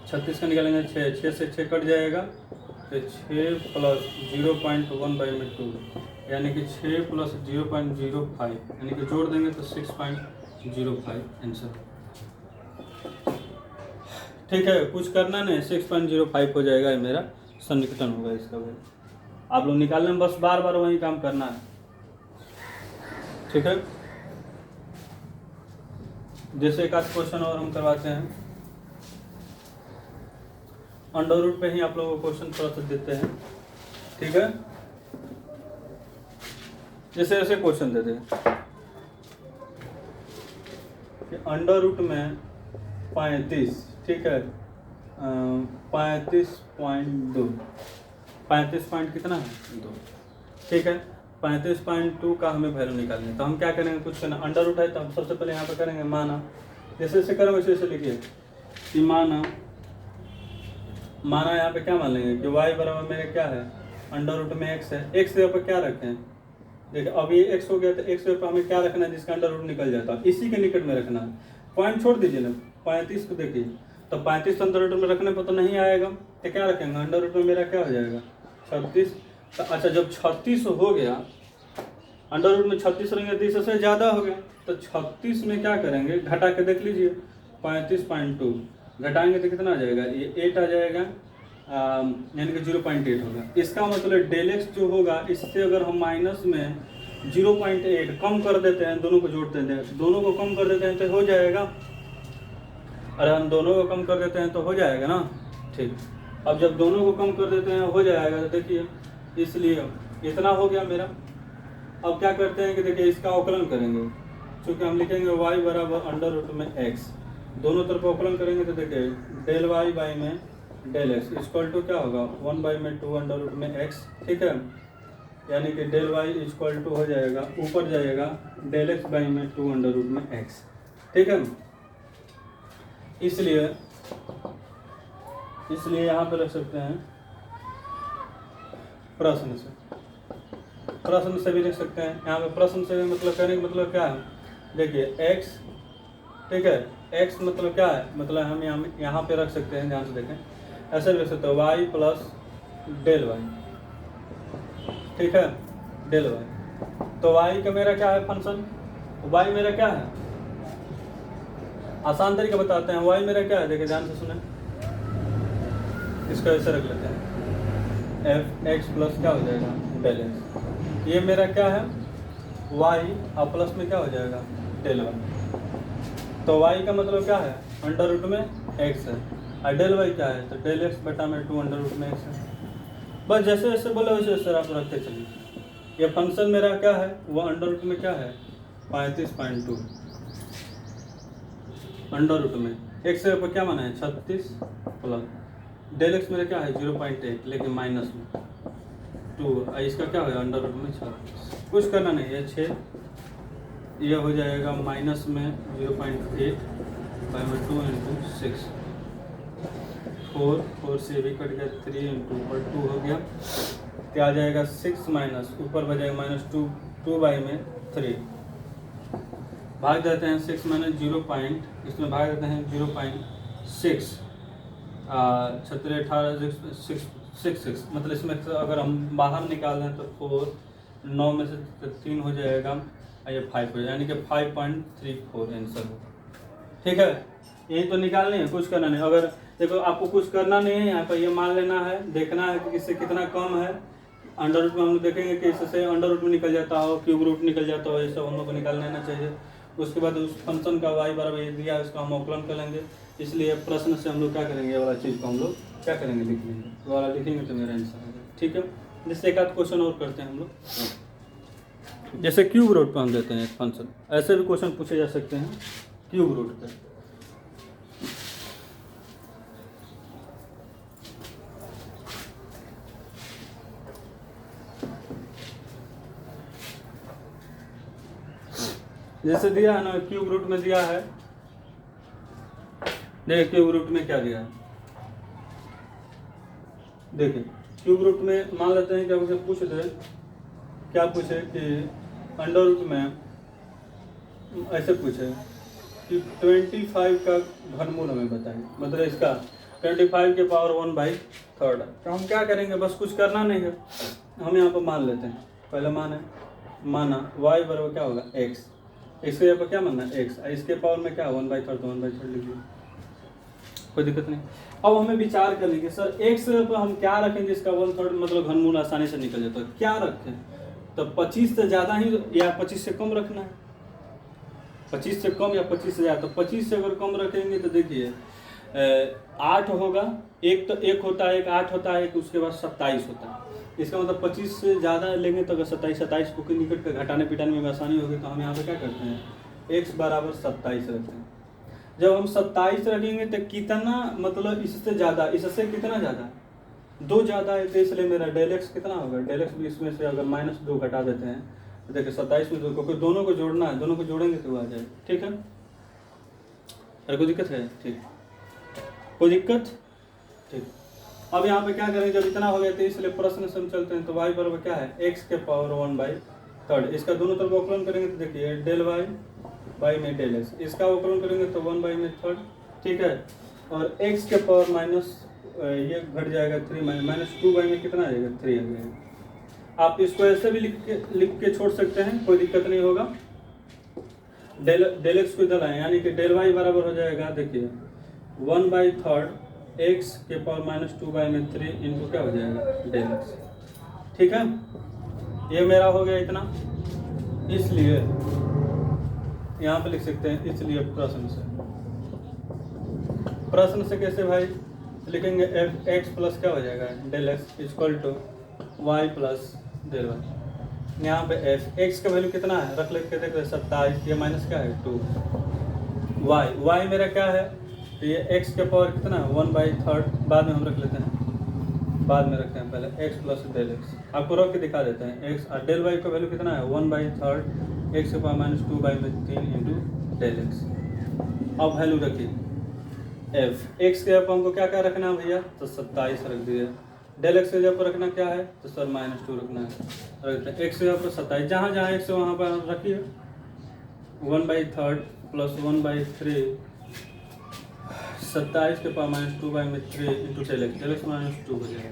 36 का निकालेंगे 6 से 6 कट जाएगा, तो 6 प्लस 0.1 बाई में 2 यानी कि 6 प्लस 0.05 यानी कि जोड़ देंगे तो 6.05 आंसर, ठीक है, कुछ करना नहीं, 6.05 हो जाएगा, ये मेरा सन्निकटन होगा इसका वैल्यू। आप लोग निकालने में बस बार बार वही काम करना है। ठीक है, जैसे एक आध क्वेश्चन और हम करवाते हैं, अंडर रूट पे ही आप लोगों को क्वेश्चन थोड़ा सा देते हैं। ठीक है, जैसे ऐसे क्वेश्चन देते हैं कि अंडर रूट में 35, ठीक है, 35.2, 35 पॉइंट कितना है 2, ठीक है, 35.2 का हमें वैल्यू निकालनी है। तो हम क्या करेंगे, कुछ करना, अंडर रूट है तो हम सबसे पहले यहाँ पर करेंगे माना, जैसे जैसे करें वैसे वैसे लिखिए कि माना यहाँ पे क्या मान लेंगे कि y बराबर मेरे क्या है, अंडर रूट में x है। x जगह पर क्या रखें, देखिए अब ये x हो गया, तो x जगह पर हमें क्या रखना है, जिसका अंडर रूट निकल जाता है, इसी के निकट में रखना है। पॉइंट छोड़ दीजिए ना, 35 को देखिए, तो 35 अंडर रूट में रखने पर तो नहीं आएगा, तो क्या रखेंगे, अंडर रूट में मेरा क्या हो जाएगा 36। तो अच्छा, जब 36 हो गया, अंडर रूट में 36 रहेंगे तो इससे ज़्यादा हो गया, तो 36 में क्या करेंगे, घटा के देख लीजिए, 35.2 घटाएंगे तो कितना आ जाएगा, ये 8 आ जाएगा, यानी कि 0.8 होगा। इसका मतलब डेल एक्स जो होगा, इससे अगर हम माइनस में 0.8 कम कर देते हैं, दोनों को जोड़ देते हैं, दोनों को कम कर देते हैं तो हो जाएगा, अरे हम दोनों को कम कर देते हैं तो हो जाएगा ना। ठीक, अब जब दोनों को कम कर देते हैं हो जाएगा, तो देखिए इसलिए इतना हो गया मेरा। अब क्या करते हैं कि देखिए इसका अवकलन करेंगे, क्योंकि हम लिखेंगे y बराबर अंडर रूट में x, दोनों तरफ अवकलन करेंगे तो देखिए डेल y बाई में डेल एक्स इक्वल टू क्या होगा 1/2 अंडर रूट में x, ठीक है, यानी कि डेल y इक्वल टू हो जाएगा, ऊपर जाएगा डेल x बाई में 2 अंडर रूट में x, ठीक है। इसलिए यहाँ पे रख सकते हैं प्रश्न से भी लिख सकते हैं। यहाँ पे प्रश्न से भी मतलब कहने का मतलब क्या है, देखिए x, ठीक है, x मतलब क्या है, मतलब हम यहाँ पे रख सकते हैं, ध्यान से देखें, ऐसे लिख सकते हैं y प्लस डेल y, ठीक है, डेल y। तो y का मेरा क्या है फंक्शन, y मेरा क्या है, आसान तरीका बताते हैं, y मेरा क्या है, देखिए ध्यान से सुने, इसको ऐसे रख लेते हैं, f x प्लस क्या हो जाएगा डेल x, ये मेरा क्या है y, और प्लस में क्या हो जाएगा डेल y। तो y का मतलब क्या है, अंडर रूट में x है, और डेल y क्या है, तो डेल x बटा में 2 अंडर रूट में x है। बस जैसे जैसे बोले वैसे वैसे आप रखते चलिए। ये फंक्शन मेरा क्या है, वो अंडर रूट में क्या है 35.2 अंडर रूट में, x पर क्या माना है 36 प्लस डेल x मेरा क्या है 0.8, लेकिन माइनस में 2, इसका क्या होगा अंडर रूट में 36, कुछ करना नहीं है 6, यह हो जाएगा माइनस में 0.8 बाई में 2 इंटू 6, 4 से भी कट गया, 3 इंटू और 2 हो गया, क्या आ जाएगा 6 माइनस ऊपर बजाएगा -2 बाई में 3, भाग देते हैं 6 माइनस 0 पॉइंट, इसमें भाग देते हैं 0.6, 6 मतलब इसमें अगर हम बाहर निकाल दें तो 4, 9 में से 3 हो जाएगा, और ये 5 हो जाएगा, यानी कि 5.34 आंसर हो, ठीक है। यही तो निकालनी है, कुछ करना नहीं। अगर देखो आपको कुछ करना नहीं है, यहाँ पर ये मान लेना है, देखना है कि इससे कितना कम है, अंडर रूट में हम लोग देखेंगे कि इससे अंडर रूट में निकल जाता हो, क्यूब रूट निकल जाता हो, ये सब हम लोग को निकाल लेना चाहिए। उसके बाद उस फंक्शन का y बराबर ये दिया, उसका हम अवकलन कर लेंगे। इसलिए प्रश्न से हम लोग क्या करेंगे, ये वाला चीज़ को हम लोग क्या करेंगे, लिख लेंगे, वो वाला लिखेंगे तो मेरा आंसर होगा, ठीक है। जिससे एक आध क्वेश्चन और करते हैं हम लोग, जैसे क्यूब रूट पर हम देते हैं एक फंक्शन, ऐसे भी क्वेश्चन पूछे जा सकते हैं क्यूब रूट पर। जैसे दिया है ना, क्यूब रूट में दिया है, देखिए क्यूब रूट में क्या दिया है, देखिए क्यूब रूट में मान लेते हैं कि उसे पूछ दे, क्या पूछे कि अंडर रूट में ऐसे पूछे कि 25 का घनमूल हमें बताएं, मतलब इसका 25 के पावर 1/3। तो हम क्या करेंगे, बस कुछ करना नहीं है, हम यहाँ पर मान लेते हैं, पहले माना y बराबर क्या होगा x, इसके यहाँ पर क्या मानना है x, इसके पावर में क्या 1/3, तो 1/3 लिख लीजिए, कोई दिक्कत नहीं। अब हमें विचार कर लेंगे सर एक्स पर हम क्या रखेंगे, इसका 1/3 मतलब घनमूल आसानी से निकल जाता है, क्या रखें? तो 25 से ज़्यादा ही या 25 से कम रखना है, 25 से कम या 25 से ज़्यादा। तो 25 से अगर कम रखेंगे तो देखिए 8 होगा, एक तो एक होता है, एक 8 होता है, एक उसके बाद 27 होता है। इसका मतलब 25 से ज़्यादा लेंगे तो अगर 27 को के निकट कर घटाने पिटाने में आसानी होगी, तो हम यहाँ पे क्या करते हैं, x बराबर 27 रखते हैं। जब हम 27 रखेंगे तो कितना मतलब इससे ज़्यादा, इससे कितना ज़्यादा, 2 ज़्यादा है, तो इसलिए मेरा डेल एक्स कितना होगा, डेल एक्स भी इसमें से अगर -2 घटा देते हैं तो देखिए 27 में 2, क्योंकि दोनों को जोड़ना है, दोनों को जोड़ेंगे तो आ जाए। ठीक है, अरे कोई दिक्कत है? ठीक, कोई दिक्कत? ठीक। अब यहाँ पे क्या करेंगे, जब इतना हो गया तो इसलिए प्रश्न से हम चलते हैं। तो y बराबर क्या है, x के पावर 1/3। इसका दोनों तरफ अवकलन करेंगे तो देखिए डेल y में डेल x, इसका अवकलन करेंगे तो 1/3। ठीक है, और x के पावर माइनस ये घट जाएगा 3 -2 में कितना आ जाएगा, 3 आ जाएगा। आप इसको ऐसे भी लिख के छोड़ सकते हैं, कोई दिक्कत नहीं होगा। डेल एक्स को इधर आए, यानी कि डेल वाई बराबर हो जाएगा देखिए 1/3 x के पावर -2/3 इंटू क्या हो जाएगा, डेल एक्स। ठीक है, ये मेरा हो गया इतना। इसलिए यहाँ पे लिख सकते हैं, इसलिए प्रश्न से कैसे भाई लिखेंगे, एफ एक्स प्लस क्या हो जाएगा, del X equal to Y plus del Y. यहाँ पे एफ एक्स का वैल्यू कितना है, रख लेके देख रहे 27, ये माइनस क्या है 2, वाई मेरा क्या है, तो ये एक्स के पावर कितना है 1/3, बाद में हम रख लेते हैं, बाद में रखते हैं, पहले एक्स प्लस डेल एक्स आपको रख के दिखा देते हैं। एक्स और डेल वाई का वैल्यू कितना है 1/3 एक्स के पावर -2/3 इंटू डेल एक्स। अब वैल्यू रखिए एफ एक्स के जगह पर हमको क्या क्या रखना है भैया, तो 27 रख दिया। डेल एक्स के जगह पर रखना क्या है, तो सर -2 रखना है, रखते हैं एक्स के जगह पर 27, जहाँ जहाँ एक्स है वहाँ पर रखिए 1/3 प्लस 1/3 27 के पावर -2/3 इंटू डेल एक्स -2 हो जाएगा।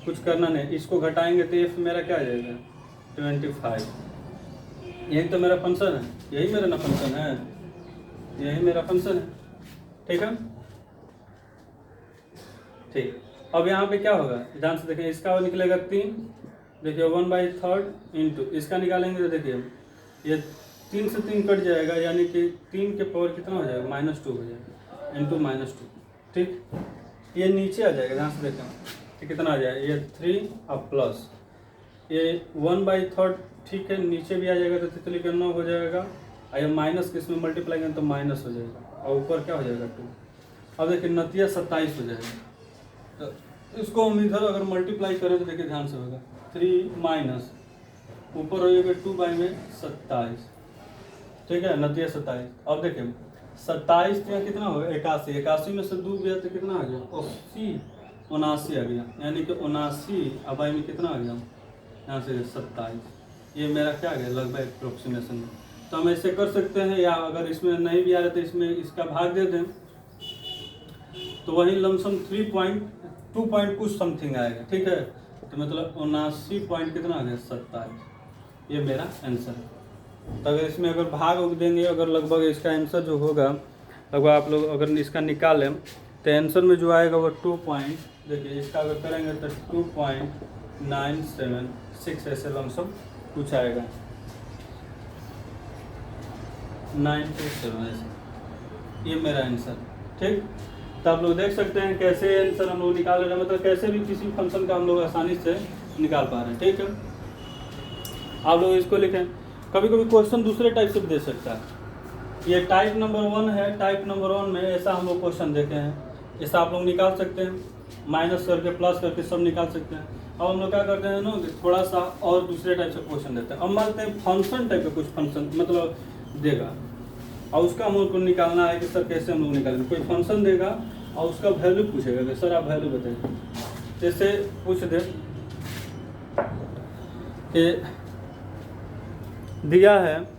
कुछ करना नहीं, इसको घटाएंगे तो एफ मेरा क्या आ जाएगा 25। यही तो मेरा फंक्शन है, यही मेरा ना फंक्शन है, यही मेरा फंक्शन है। ठीक है, ठीक। अब यहाँ पे क्या होगा, ध्यान से देखें, इसका निकलेगा 3, देखिए 1/3 इंटू इसका निकालेंगे तो देखिए ये 3 से 3 कट जाएगा, यानी कि 3 के पावर कितना हो जाएगा -2 हो जाएगा इंटू -2। ठीक, ये नीचे आ जाएगा, ध्यान से देखें कि कितना आ जाएगा, ये 3 अब प्लस ये 1/3, ठीक है, नीचे भी आ जाएगा तो तितली का 9 हो जाएगा, और ये माइनस के इसमें मल्टीप्लाई करें तो माइनस हो जाएगा, और ऊपर क्या हो जाएगा 2। अब देखिए नतिया 27 हो जाएगा, तो इसको हम इधर अगर मल्टीप्लाई करें तो देखिए ध्यान से होगा 3 माइनस ऊपर हो जाएगा 2/27। ठीक है, नतिया 27। अब देखिए 27 तो कितना होगा 81, 81 में से 2 गया तो कितना आ गया 80, 79 आ गया, यानी कि 79 अब में कितना आ गया यहाँ से 27। ये मेरा क्या आ गया लगभग अप्रोक्सीमेशन में। तो हम ऐसे कर सकते हैं, या अगर इसमें नहीं भी आ रहा तो इसमें इसका भाग दे दें तो वही लमसम 2 पॉइंट कुछ समथिंग आएगा। ठीक है, तो मतलब 79 पॉइंट कितना आ गया 27, ये मेरा आंसर है। तो अगर इसमें अगर भाग देंगे, अगर लगभग इसका आंसर जो होगा लगभग आप लोग अगर इसका निकालें तो आंसर में जो आएगा वो 2 पॉइंट, देखिए इसका अगर करेंगे तो 2.976 ऐसे लमसम कुछ आएगा 927 ऐसे, ये मेरा आंसर। ठीक, तो आप लोग देख सकते हैं कैसे आंसर हम लोग निकाल रहे हैं, मतलब कैसे भी किसी फंक्शन का हम लोग आसानी से निकाल पा रहे हैं। ठीक है, आप लोग इसको लिखें। कभी कभी क्वेश्चन दूसरे टाइप से भी दे सकता है, ये टाइप नंबर 1 है, टाइप नंबर 1 में ऐसा हम लोग क्वेश्चन देते हैं, ऐसा आप लोग निकाल सकते हैं, माइनस करके प्लस करके सब निकाल सकते हैं। अब हम लोग क्या करते हैं ना कि थोड़ा सा और दूसरे टाइप से क्वेश्चन देते हैं। अब मानते हैं फंक्शन टाइप का कुछ फंक्शन मतलब देगा और उसका हम लोग को निकालना है कि सर कैसे हम लोग निकालेंगे। कोई फंक्शन देगा और उसका वैल्यू पूछेगा कि सर आप वैल्यू बताइए। जैसे पूछ दे कि दिया है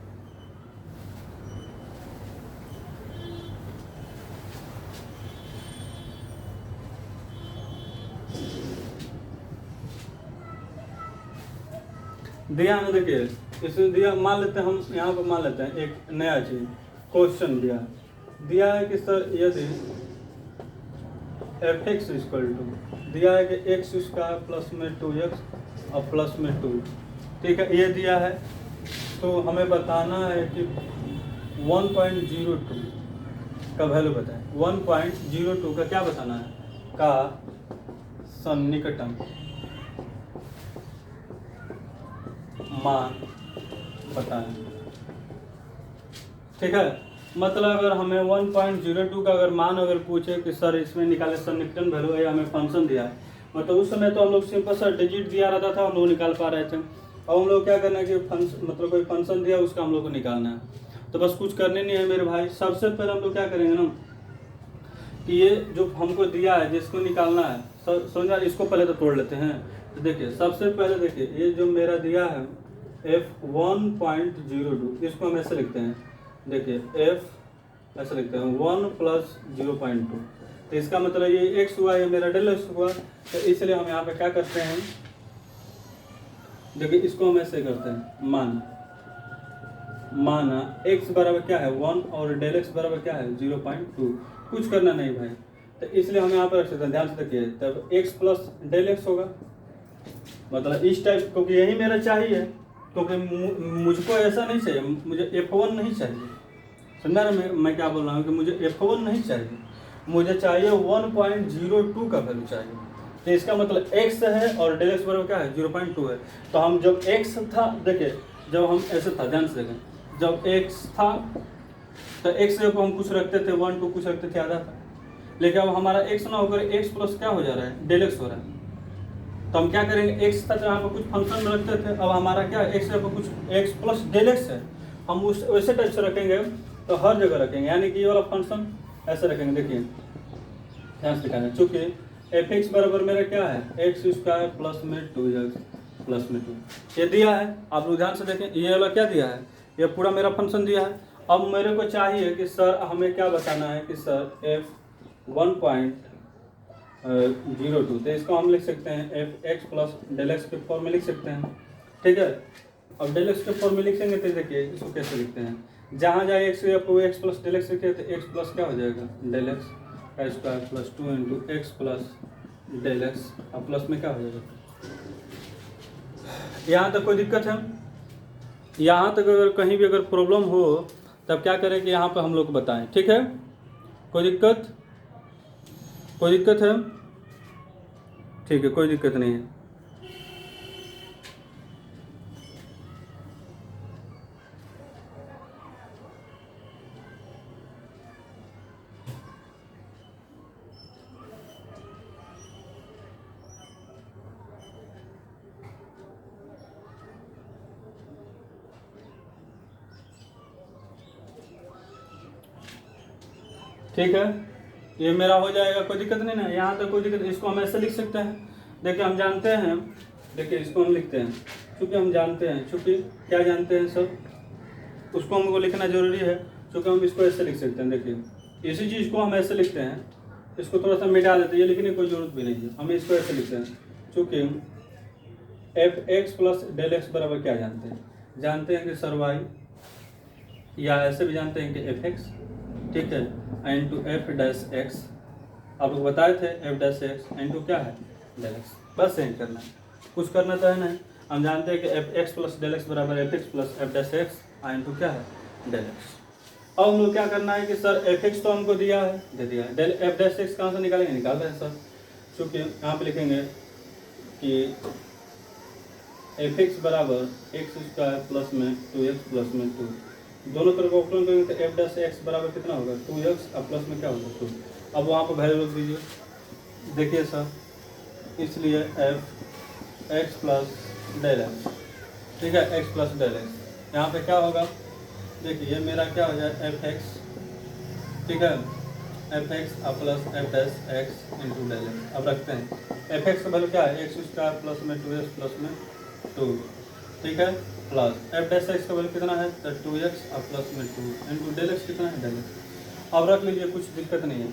दिया है, देखिए इसमें दिया, मान लेते हैं हम यहाँ पर मान लेते हैं एक नया चीज क्वेश्चन दिया है कि सर यदि एफ एक्स इक्वल टू दिया है कि एक्स स्क्वायर प्लस में 2x और प्लस में 2, ठीक है, ये दिया है। तो हमें बताना है कि 1.02 का वैल्यू बताएं। 1.02 का क्या बताना है, का सन्निकटन मान बताएं, ठीक है। मतलब अगर हमें 1.02 का अगर मान अगर पूछे कि सर इसमें निकाले सन्निकटन वैल्यू है, हमें फंक्शन दिया है, मतलब उस समय तो हम लोग सिंपल सा डिजिट दिया रहता था, हम लोग निकाल पा रहे थे। अब हम लोग क्या करना है कि मतलब कोई फंक्शन दिया उसका हम लोग को निकालना है। तो बस कुछ करने नहीं है मेरे भाई। सबसे पहले हम लोग क्या करेंगे ना कि ये जो हमको दिया है जिसको निकालना है, समझ यार, इसको पहले तो तोड़ लेते हैं। तो देखिए सबसे पहले देखिए ये जो मेरा दिया है f1.02, इसको हम ऐसे लिखते हैं, देखिए f ऐसे लिखते हैं 1 प्लस 0.2। तो इसका मतलब ये x हुआ, ये मेरा डेल x हुआ। तो इसलिए हम यहाँ पे क्या करते हैं, देखिए इसको हम ऐसे करते हैं, माना x बराबर क्या है 1 और डेल x बराबर क्या है 0.2। कुछ करना नहीं भाई, तो इसलिए हम यहाँ पर रख सकते हैं, ध्यान से देखिए, तब x प्लस डेल x होगा, मतलब इस टाइप, क्योंकि यही मेरा चाहिए, क्योंकि मुझको ऐसा नहीं चाहिए, मुझे f1 नहीं चाहिए। समझा ना मैं क्या बोल रहा हूँ कि मुझे f1 नहीं चाहिए, मुझे चाहिए 1.02 का वैल्यू चाहिए। तो इसका मतलब x है और डेल x बराबर क्या है 0.2 है। तो हम जब x था, देखिए जब हम ऐसे था, ध्यान से देखें, जब x था तो x को हम कुछ रखते थे 1 2 कुछ रखते थे, आधा था। लेकिन अब हमारा x ना होकर x प्लस क्या हो जा रहा है, डेल x हो रहा है। तो हम क्या करेंगे, x था तो यहाँ पर कुछ फंक्शन में रखते थे, अब हमारा क्या x है, कुछ x प्लस डेल x है, हम उस वैसे टाइप से रखेंगे, तो हर जगह रखेंगे, यानी कि ये वाला फंक्शन ऐसे रखेंगे। देखिए ध्यान से दिखाना, चूँकि एफ एक्स बराबर मेरा क्या है एक्स स्क्वायर प्लस में 2x प्लस में 2, ये दिया है। आप लोग ध्यान से देखें, ये वाला क्या दिया है, ये पूरा मेरा फंक्शन दिया है। अब मेरे को चाहिए कि सर हमें क्या बताना है कि सर f1.02, तो इसको हम लिख सकते हैं F X plus del X के फॉर्म में लिख सकते हैं, ठीक है। अब डेल एक्स के फॉर्म में लिखेंगे तो देखिए इसको कैसे लिखते हैं, जहाँ जहाँ X X plus del X लिखे तो एक्स प्लस क्या हो जाएगा डेल एक्स का square plus 2 into X plus del X, अब प्लस में क्या हो जाएगा। यहाँ तक कोई दिक्कत है, यहाँ तक अगर कहीं भी अगर प्रॉब्लम हो तब क्या करें कि यहाँ पर हम लोग को बताएं, ठीक है। कोई दिक्कत है, ठीक है, कोई दिक्कत नहीं है। ठीक है, ये मेरा हो जाएगा, कोई दिक्कत नहीं ना, यहाँ तक कोई दिक्कत। इसको हम ऐसे लिख सकते हैं, देखिए हम जानते हैं, देखिए इसको हम लिखते हैं, चूँकि हम जानते हैं, चूँकि क्या जानते हैं सब, उसको हमको लिखना जरूरी है, चूँकि हम इसको ऐसे लिख सकते हैं। देखिए इसी चीज़ को हम ऐसे लिखते हैं, इसको थोड़ा सा मिटा देते हैं, ये लिखने की कोई जरूरत भी नहीं है, हम इसको ऐसे लिखते हैं, चूँकि F X plus del X बराबर क्या जानते हैं कि सर वाई, या ऐसे भी जानते हैं कि एफ एक्स, ठीक है, इंटू एफ डैश एक्स, आप लोग बताए थे एफ डैश एक्स इंटू क्या है डेल एक्स, बस यही करना है, कुछ करना तो है नहीं। हम जानते हैं कि F X plus del X बराबर F X plus F dash X into क्या है डेल एक्स। अब हम लोग क्या करना है कि सर एफ एक्स तो हमको दिया है, दे दिया है, डेल एफ डैश एक्स कहाँ से निकालेंगे, निकाल रहे हैं सर, चूँकि यहाँ पे लिखेंगे कि एफ एक्स बराबर एक्स स्क्वायर प्लस में 2x प्लस में 2, दोनों तरफ ऑप्शन करेंगे तो एफ डैश एक्स बराबर कितना होगा 2x और प्लस में क्या होगा 2। अब वहाँ पर वैल्यू रख दीजिए, देखिए सर, इसलिए F X plus del X, ठीक है, एक्स प्लस डेल एक्स, यहाँ पे क्या होगा, देखिए ये मेरा क्या हो जाए एफ एक्स, ठीक है, F X plus F dash X into del X. अब रखते हैं एफ एक्स का वैल्यू क्या है एक्स स्क्वायर प्लस में 2x प्लस में 2, ठीक है, प्लस एफ डैश एक्स का वैल्यू कितना है तो 2x और प्लस में 2 इंटू डेल एक्स कितना है डेल एक्स। अब रख लीजिए, कुछ दिक्कत नहीं है।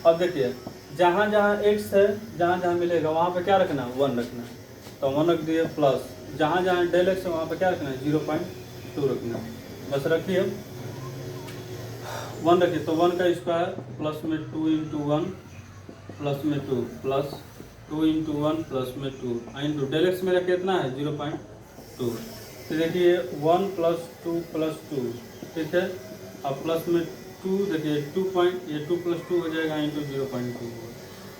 अब देखिए जहाँ जहाँ x है, जहाँ जहाँ मिलेगा वहाँ पे क्या रखना है 1 रखना है, तो 1 रख दिए, प्लस जहाँ जहाँ डेल एक्स है वहाँ पे क्या रखना है 0.2 रखना है, बस रखिए 1 रखिए तो 1 का स्क्वायर प्लस में 2 इंटू 1 प्लस में 2 प्लस 2 इंटू 1 प्लस में 2 इंटू डेल एक्स मेरा कितना है 0.2। तो देखिए 1 प्लस 2 प्लस 2, ठीक है, अब प्लस में 2 देखिए 2 प्लस 2 हो जाएगा इंटू 0.2।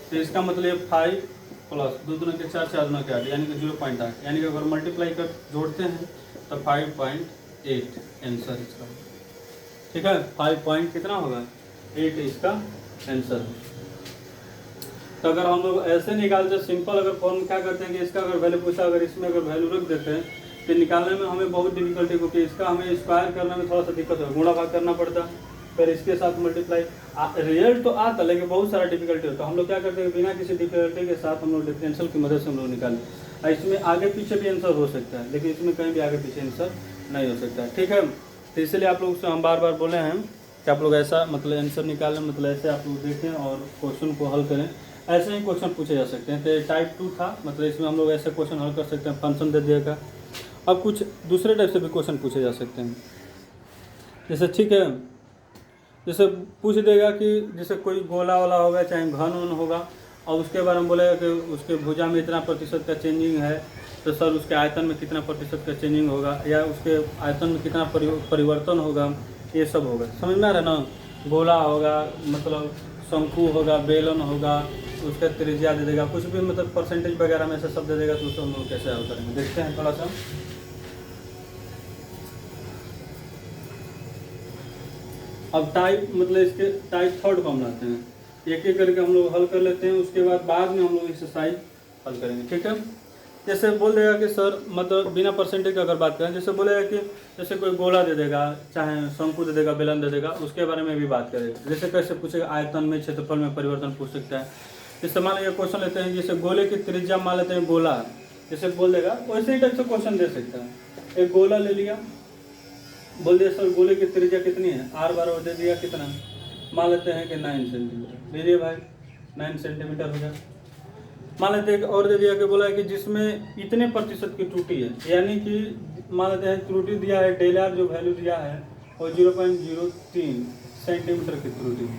तो इसका मतलब 5 प्लस 2 दूना के 4 4 दूना के 8 यानी कि 0.8, यानी कि अगर मल्टीप्लाई कर जोड़ते हैं तो 5.8 आंसर इसका, ठीक है। 5 पॉइंट कितना होगा 8 इसका आंसर। तो अगर हम लोग ऐसे निकालते सिंपल, अगर फॉर्म क्या करते हैं कि इसका अगर वैल्यू पूछा, अगर इसमें अगर वैल्यू रख देते हैं तो निकालने में हमें बहुत डिफिकल्टी होती है। इसका हमें स्क्वायर करने में थोड़ा सा दिक्कत हो, गुणा भाग करना पड़ता, फिर इसके साथ मल्टीप्लाई। रिजल्ट तो आता लेकिन बहुत सारा डिफिकल्टी होता है। हम लोग क्या करते हैं बिना किसी डिफिकल्टी के साथ हम लोग डिफरेंशियल की मदद से हम लोग निकालें। इसमें आगे पीछे भी आंसर हो सकता है लेकिन इसमें कहीं भी आगे पीछे आंसर नहीं हो सकता है, ठीक है। तो इसलिए आप लोग से हम बार बार बोले हैं कि आप लोग ऐसा मतलब आंसर निकालें, मतलब ऐसे आप लोग देखें और क्वेश्चन को हल करें। ऐसे ही क्वेश्चन पूछे जा सकते हैं। तो टाइप 2 था, मतलब इसमें हम लोग ऐसे क्वेश्चन हल कर सकते हैं, फंक्शन दे दिएगा। अब कुछ दूसरे टाइप से भी क्वेश्चन पूछे जा सकते हैं, जैसे ठीक है, जैसे पूछ देगा कि जैसे कोई गोला वाला होगा चाहे घन वन होगा और उसके बारे में बोलेगा कि उसके भुजा में इतना प्रतिशत का चेंजिंग है, तो सर उसके आयतन में कितना प्रतिशत का चेंजिंग होगा या उसके आयतन में कितना परिवर्तन होगा, ये सब होगा। समझ में आ रहा है ना। गोला होगा मतलब शंकु होगा, बेलन होगा, उसका त्रिज्या दे देगा, कुछ भी मतलब परसेंटेज वगैरह में ऐसे सब दे देगा, तो उसको हम लोग कैसे हल करेंगे देखते हैं थोड़ा सा। अब टाइप मतलब इसके टाइप थर्ड को हम लाते हैं, एक एक करके हम लोग हल कर लेते हैं, उसके बाद में हम लोग एक्सरसाइज हल करेंगे, ठीक है। जैसे बोल देगा कि सर मतलब बिना परसेंटेज की अगर बात करें, जैसे बोलेगा कि जैसे कोई गोला दे देगा चाहे शंकु दे देगा, बेलन दे देगा, उसके बारे में भी बात करेगा। जैसे कैसे पूछेगा आयतन में क्षेत्रफल में परिवर्तन पूछ सकता है। जैसे मान लीजिए क्वेश्चन लेते हैं, जैसे गोले की त्रिज्या मान लेते हैं गोला, जैसे बोल देगा वैसे ही टाइप से क्वेश्चन दे सकता है। एक गोला ले लिया, बोल दिया सर गोले की त्रिज्या कितनी है, r बराबर दे दिया कितना, मान लेते हैं कि 9 सेंटीमीटर, लीजिए भाई 9 सेंटीमीटर हो जाए। मान लेते हैं और दे दिया कि बोला है कि जिसमें इतने प्रतिशत की त्रुटि है, यानी कि मान लेते हैं त्रुटि दिया है डेल आर जो वैल्यू दिया है वो 0.03 सेंटीमीटर की त्रुटि,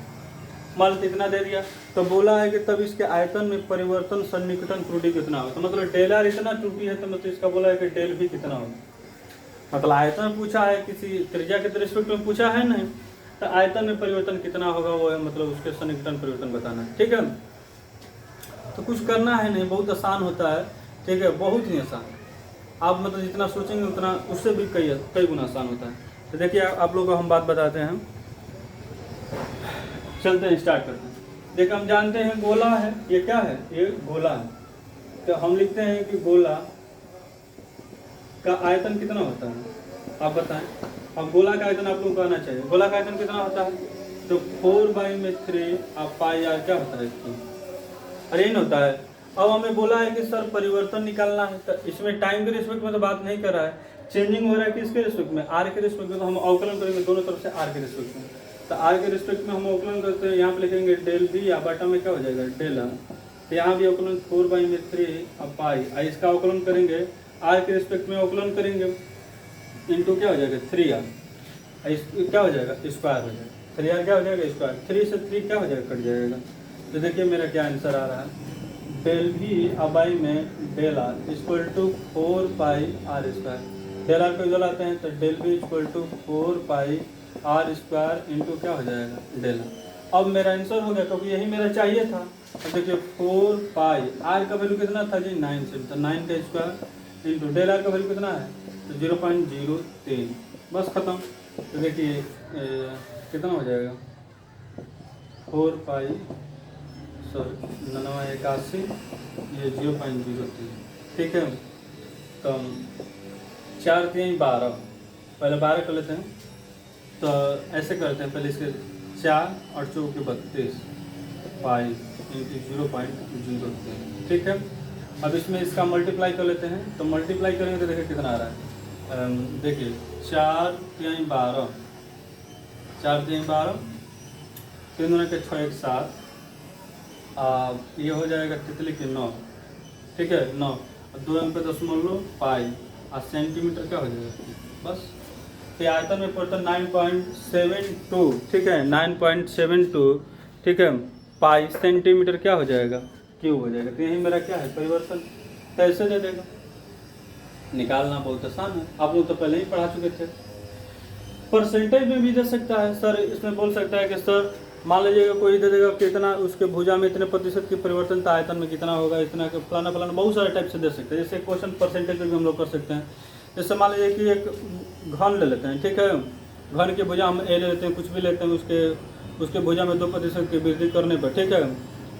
मान लेते इतना दे दिया। तो बोला है कि तब इसके आयतन में परिवर्तन सन्निकटन त्रुटि कितना हो, तो मतलब डेल आर इतना त्रुटि है तो मतलब इसका बोला है कि डेल भी कितना हो। मतलब आयतन पूछा है, किसी त्रिज्या के रिस्पेक्ट में पूछा है नहीं, तो आयतन में परिवर्तन कितना होगा वो है मतलब उसके सन्निकटन परिवर्तन बताना है, ठीक है। तो कुछ करना है नहीं, बहुत आसान होता है, ठीक है, बहुत ही आसान। आप मतलब जितना सोचेंगे उतना उससे भी कई गुना आसान होता है। तो देखिए आप लोगों को हम बात बताते हैं, चलते हैं स्टार्ट करते हैं। देखिए हम जानते हैं गोला है, ये क्या है, ये गोला है। तो हम लिखते हैं कि गोला का आयतन कितना होता है, आप बताएं। अब गोला का आयतन आप लोगों को आना चाहिए, गोला का आयतन कितना होता है, तो 4/3 आप पाई आर क्या होता है इसकी, अरे इन होता है। अब हमें बोला है कि सर परिवर्तन निकालना है, तो इसमें टाइम के रिस्पेक्ट में तो बात नहीं कर रहा है, चेंजिंग हो रहा है किसके रिस्पेक्ट में, आर के रिस्पेक्ट में। तो हम अवकलन करेंगे दोनों तरफ से आर के रिस्पेक्ट में, तो आर के रिस्पेक्ट में हम अवकलन करते हैं, यहाँ पे लिखेंगे डेल बी या बटा में क्या हो जाएगा डेल आर। तो यहाँ भी अवकलन 4/3 अब पाई, इसका अवकलन करेंगे आर के रिस्पेक्ट में अवकलन करेंगे इंटू क्या हो जाएगा 3r, क्या हो जाएगा स्क्वायर हो जाएगा, 3r क्या हो जाएगा स्क्वायर, 3 से 3 क्या हो जाएगा कट जाएगा। तो देखिए मेरा क्या आंसर आ रहा है, डेल भी अबाई में del R equal to 4πr square. Del R को इधर लाते हैं तो del B equal to 4πr square into क्या हो जाएगा डेल आर। अब मेरा आंसर हो गया क्योंकि यही मेरा चाहिए था। अब देखिए 4π आर का वैल्यू कितना था जी 9 से, तो 9 का स्क्वायर इंटू डेल आर का वैल्यू कितना है तो 0.03, बस खत्म। तो देखिए कितना हो जाएगा 4π 981 ये 0.03, ठीक है। तो 4 3 12, पहले 12 कर लेते हैं, तो ऐसे करते हैं पहले इसके 4 और 4 के 32 पाई इंटू 0.03, ठीक है। अब इसमें इसका मल्टीप्लाई कर लेते हैं, तो मल्टीप्लाई करेंगे तो देखिए कितना आ रहा है, देखिए 4 3 12, 4 3 12, 3 दूना के 6 1 7, ये हो जाएगा तितली के 9, ठीक है 9, 2 अंक पे 10 मान लो पाई और सेंटीमीटर क्या हो जाएगा बस। तो आयतन में परिवर्तन 9.72, ठीक है 9.72, ठीक है पाई सेंटीमीटर क्या हो जाएगा, क्यूब हो जाएगा। तो यही मेरा क्या है परिवर्तन, कैसे दे देगा, निकालना बहुत आसान है, आप लोग तो पहले ही पढ़ा चुके थे। परसेंटेज में भी दे सकता है सर, इसमें बोल सकता है कि सर मान लीजिएगा कोई दे देगा कितना उसके भुजा में इतने प्रतिशत की परिवर्तन, आयतन में कितना होगा, इतना फलाना फलाना बहुत सारे टाइप से दे सकते हैं। जैसे क्वेश्चन परसेंटेज में भी हम लोग कर सकते हैं। जैसे मान लीजिए कि एक घन ले लेते हैं, ठीक है, घन की भुजा हम ए ले लेते हैं, कुछ भी लेते हैं, उसके भुजा में 2% की वृद्धि करने पर, ठीक है,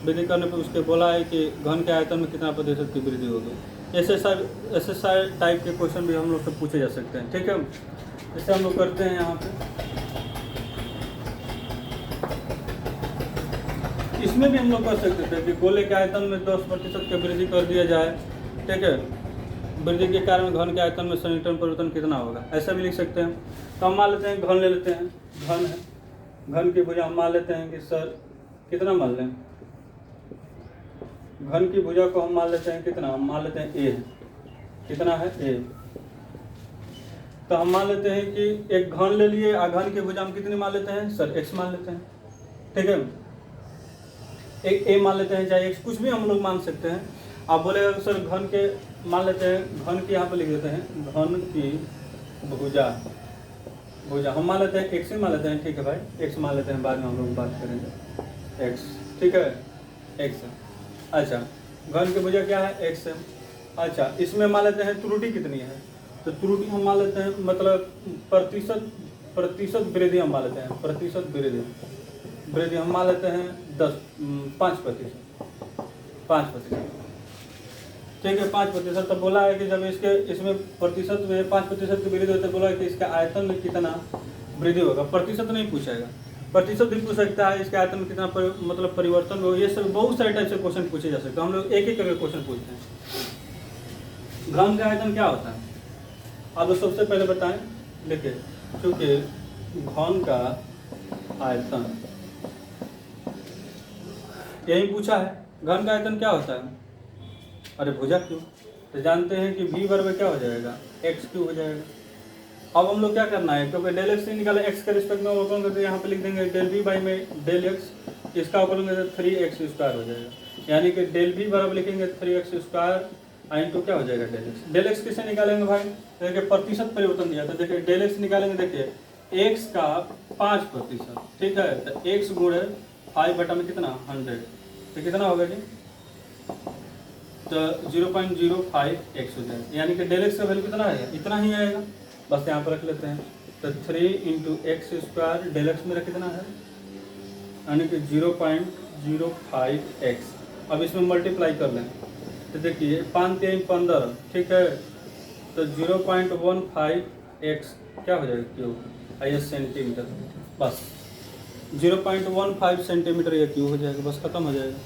वृद्धि करने पर उसके बोला है कि घन के आयतन में कितना प्रतिशत की वृद्धि होगी। ऐसे सारे टाइप के क्वेश्चन भी हम लोग से पूछे जा सकते हैं, ठीक है। जैसे हम लोग करते हैं यहाँ पे, इसमें भी हम लोग कर सकते थे कि गोले के आयतन में 10% की वृद्धि कर दिया जाए, ठीक है, वृद्धि के कारण घन के आयतन में सन्निकटन परिवर्तन कितना होगा, ऐसा भी लिख सकते हैं। तो हम मान लेते हैं घन ले लेते हैं, घन है, घन की भुजा हम मान लेते हैं कि सर कितना मान लें, घन की भुजा को हम मान लेते हैं कितना, हम मान लेते हैं ए, कितना है ए। तो हम मान लेते हैं कि एक घन ले लिए, घन की भुजा हम कितनी मान लेते हैं सर, एक्स मान लेते हैं, ठीक है, एक ए मान लेते हैं, चाहे एक्स कुछ भी हम लोग मान सकते हैं। आप बोलेगा सर घन के मान लेते हैं, घन की यहाँ पे लिख देते हैं, घन की भुजा हम मान लेते हैं एक्स ही मान लेते हैं, ठीक है भाई, एक्स मान लेते हैं, बाद में हम लोग बात करेंगे, एक्स, ठीक है, एक्स। अच्छा घन की भुजा क्या है, एक्स है। अच्छा इसमें मान लेते हैं त्रुटि कितनी है, तो त्रुटि हम मान लेते हैं, मतलब प्रतिशत वृद्धि हम मान लेते हैं, प्रतिशत वृद्धि हम मान लेते हैं 5%, ठीक है 5%। तो बोला है कि जब इसमें प्रतिशत में 5% की वृद्धि होती है, बोला है कि इसके आयतन में कितना वृद्धि होगा, प्रतिशत नहीं पूछेगा, प्रतिशत भी पूछ सकता है, इसके आयतन में कितना मतलब परिवर्तन होगा। ये सब बहुत सारे टाइप से क्वेश्चन पूछे जा सकते हैं, हम लोग एक एक करके क्वेश्चन पूछते हैं। घन का आयतन क्या होता है, आप लोग सबसे पहले बताएं। देखिए क्योंकि घन का आयतन यही पूछा है, घन का आयतन क्या होता है, अरे भुजा क्यों, तो जानते हैं कि v वर्ग क्या हो जाएगा, x क्यों हो जाएगा। अब हम लोग क्या करना है, क्योंकि डेल एक्स निकाले, x के रिस्पेक्ट में अवकलन करते, यहाँ पे लिख देंगे डेल v बाई में डेल x, इसका अवकलन करते 3x स्क्वायर हो जाएगा, यानी कि डेल v बराबर लिखेंगे 3x स्क्वायर इंटू क्या हो जाएगा डेल x किससे निकालेंगे भाई, देखिए प्रतिशत परिवर्तन दिया था, देखिए डेल x निकालेंगे, देखिए x का 5%, ठीक है, तो x गुणे 5 बटा में कितना 100, तो कितना होगा जी, तो 0.05x हो जाएगा, यानी कि डेल एक्स का वैल्यू कितना आएगा, इतना ही आएगा, बस यहाँ पर रख लेते हैं। तो 3 into X square del X मेरा कितना है, यानी कि 0.05x। अब इसमें मल्टीप्लाई कर लें, तो देखिए 5 3 15, ठीक है, तो 0.15x क्या हो जाएगा क्यूब, आई सेंटीमीटर, बस 0.15 सेंटीमीटर या क्यूब हो जाएगा, बस खत्म हो जाएगा।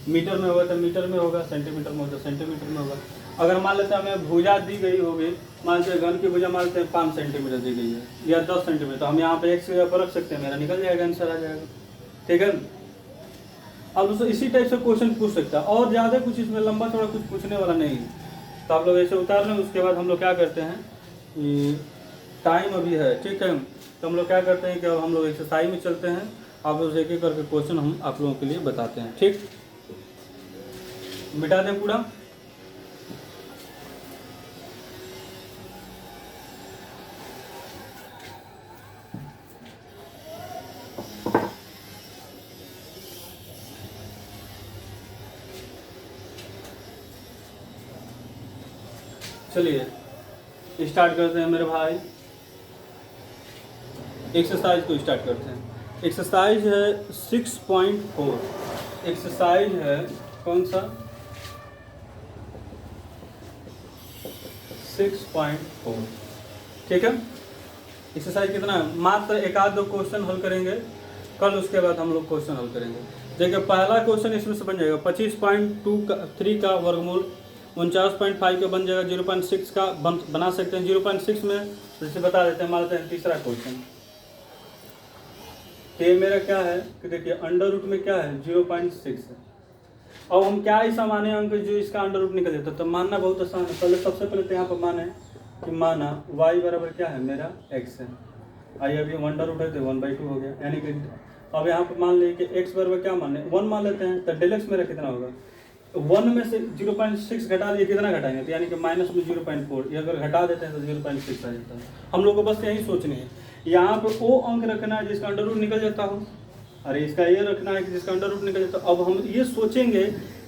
मीटर में होगा तो मीटर में होगा, सेंटीमीटर में होगा सेंटीमीटर में होगा। अगर मान लेते हैं हमें भुजा दी गई होगी, मान लेते हैं घन की भुजा मान लेते हैं 5 सेंटीमीटर दी गई है या 10 सेंटीमीटर, तो हम यहाँ पे x की जगह पर रख सकते हैं, मेरा निकल जाएगा, आंसर आ जाएगा, ठीक है। अब दोस्तों इसी टाइप से क्वेश्चन पूछ सकता है, और ज़्यादा कुछ इसमें लंबा थोड़ा कुछ पूछने वाला नहीं है, तो आप लोग ऐसे उतार लें। उसके बाद हम लोग क्या करते हैं, टाइम अभी है, ठीक है, तो हम लोग क्या करते हैं कि अब हम लोग एक्सरसाइज में चलते हैं, आप लोग एक एक करके क्वेश्चन हम आप लोगों के लिए बताते हैं, ठीक, मिटा दें पूरा। चलिए स्टार्ट करते हैं मेरे भाई, एक्सरसाइज को स्टार्ट करते हैं। एक्सरसाइज है 6.4, एक्सरसाइज है कौन सा 6.4, ठीक है। एक्सरसाइज कितना है, मात्र एक आध दो क्वेश्चन हल करेंगे कल, उसके बाद हम लोग क्वेश्चन हल करेंगे। देखिए पहला क्वेश्चन इसमें से बन जाएगा 25.3 का वर्गमूल 49.5 का बन जाएगा, 0.6 का बना सकते हैं, 0.6 में जैसे बता देते हैं, मान लेते हैं तीसरा क्वेश्चन, ये मेरा क्या है कि देखिए अंडर रूट में क्या है 0.6 है। अब हम क्या ऐसा माने अंक जो इसका अंडर रूट निकल जाता है, तो मानना बहुत आसान है। पहले सबसे पहले तो यहाँ पर माने कि माना y बराबर क्या है मेरा x है, आइए अभी 1 उठाए थे 1/2 हो गया, यानी कि अब यहाँ पर मान लीजिए कि x बराबर क्या मान लें 1 मान लेते हैं, तो डेल एक्स मेरा कितना होगा, 1 में से 0.6 घटा दिए, कितना घटाएंगे, तो यानी कि माइनस में 0.4, ये अगर घटा देते हैं तो 0.6 आ जाता है। हम लोग को बस यही सोचनी है, यहाँ पे वो अंक रखना है जिसका अंडर रूट निकल जाता हो, अरे इसका ये रखना है कि जिसका अंडर रूट निकल जाता हो। अब हम ये सोचेंगे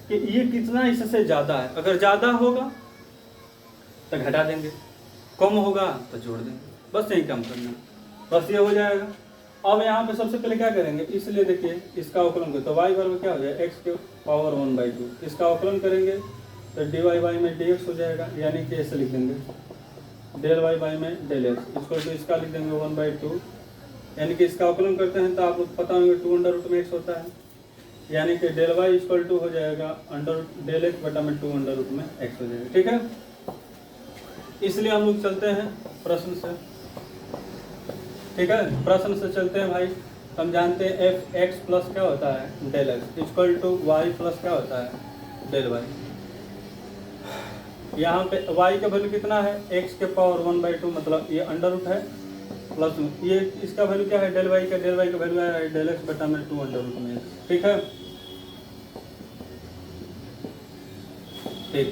कि ये कितना इससे ज़्यादा है, अगर ज़्यादा होगा तो घटा देंगे, कम होगा तो जोड़ देंगे, बस यही काम करना है, बस ये हो जाएगा। अब यहाँ पे सबसे पहले क्या करेंगे, इसलिए देखिए इसका अवकलन करें तो y बराबर क्या हो जाएगा x के पावर 1/2, इसका अवकलन करेंगे तो dy y में dx हो जाएगा, यानी कि ऐसे लिख देंगे डेल y बाई में डेल x, इसको तो इसका लिख देंगे 1/2, यानी कि इसका अवकलन करते हैं तो आपको पता होंगे 2√x होता है, यानी कि डेल y इक्वल टू हो जाएगा अंडर डेल x बटा में 2√x हो जाएगा। ठीक है, इसलिए हम लोग चलते हैं प्रश्न से। ठीक है, प्रश्न से चलते हैं भाई। हम जानते हैं एफ एक्स प्लस क्या होता है del X equal to Y plus क्या होता है डेल वाई। यहाँ पे y का वैल्यू कितना है, x के पावर 1/2, मतलब ये अंडर रूट है, प्लस ये इसका वैल्यू क्या है डेल y का वैल्यू है डेल एक्स बटा में 2√x में। ठीक है, ठीक,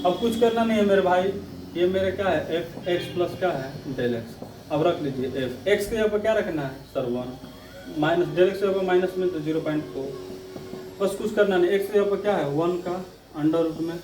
अब कुछ करना नहीं है मेरे भाई, ये मेरे क्या है एफ एक्स प्लस क्या है डेल एक्स। अब रख लीजिए एफ एक्स के ऊपर क्या रखना है सर 1, माइनस डेल एक्स के ऊपर माइनस में तो 0.4, बस कुछ करना नहीं, एक्स के ऊपर क्या है 1 का अंडर रूट में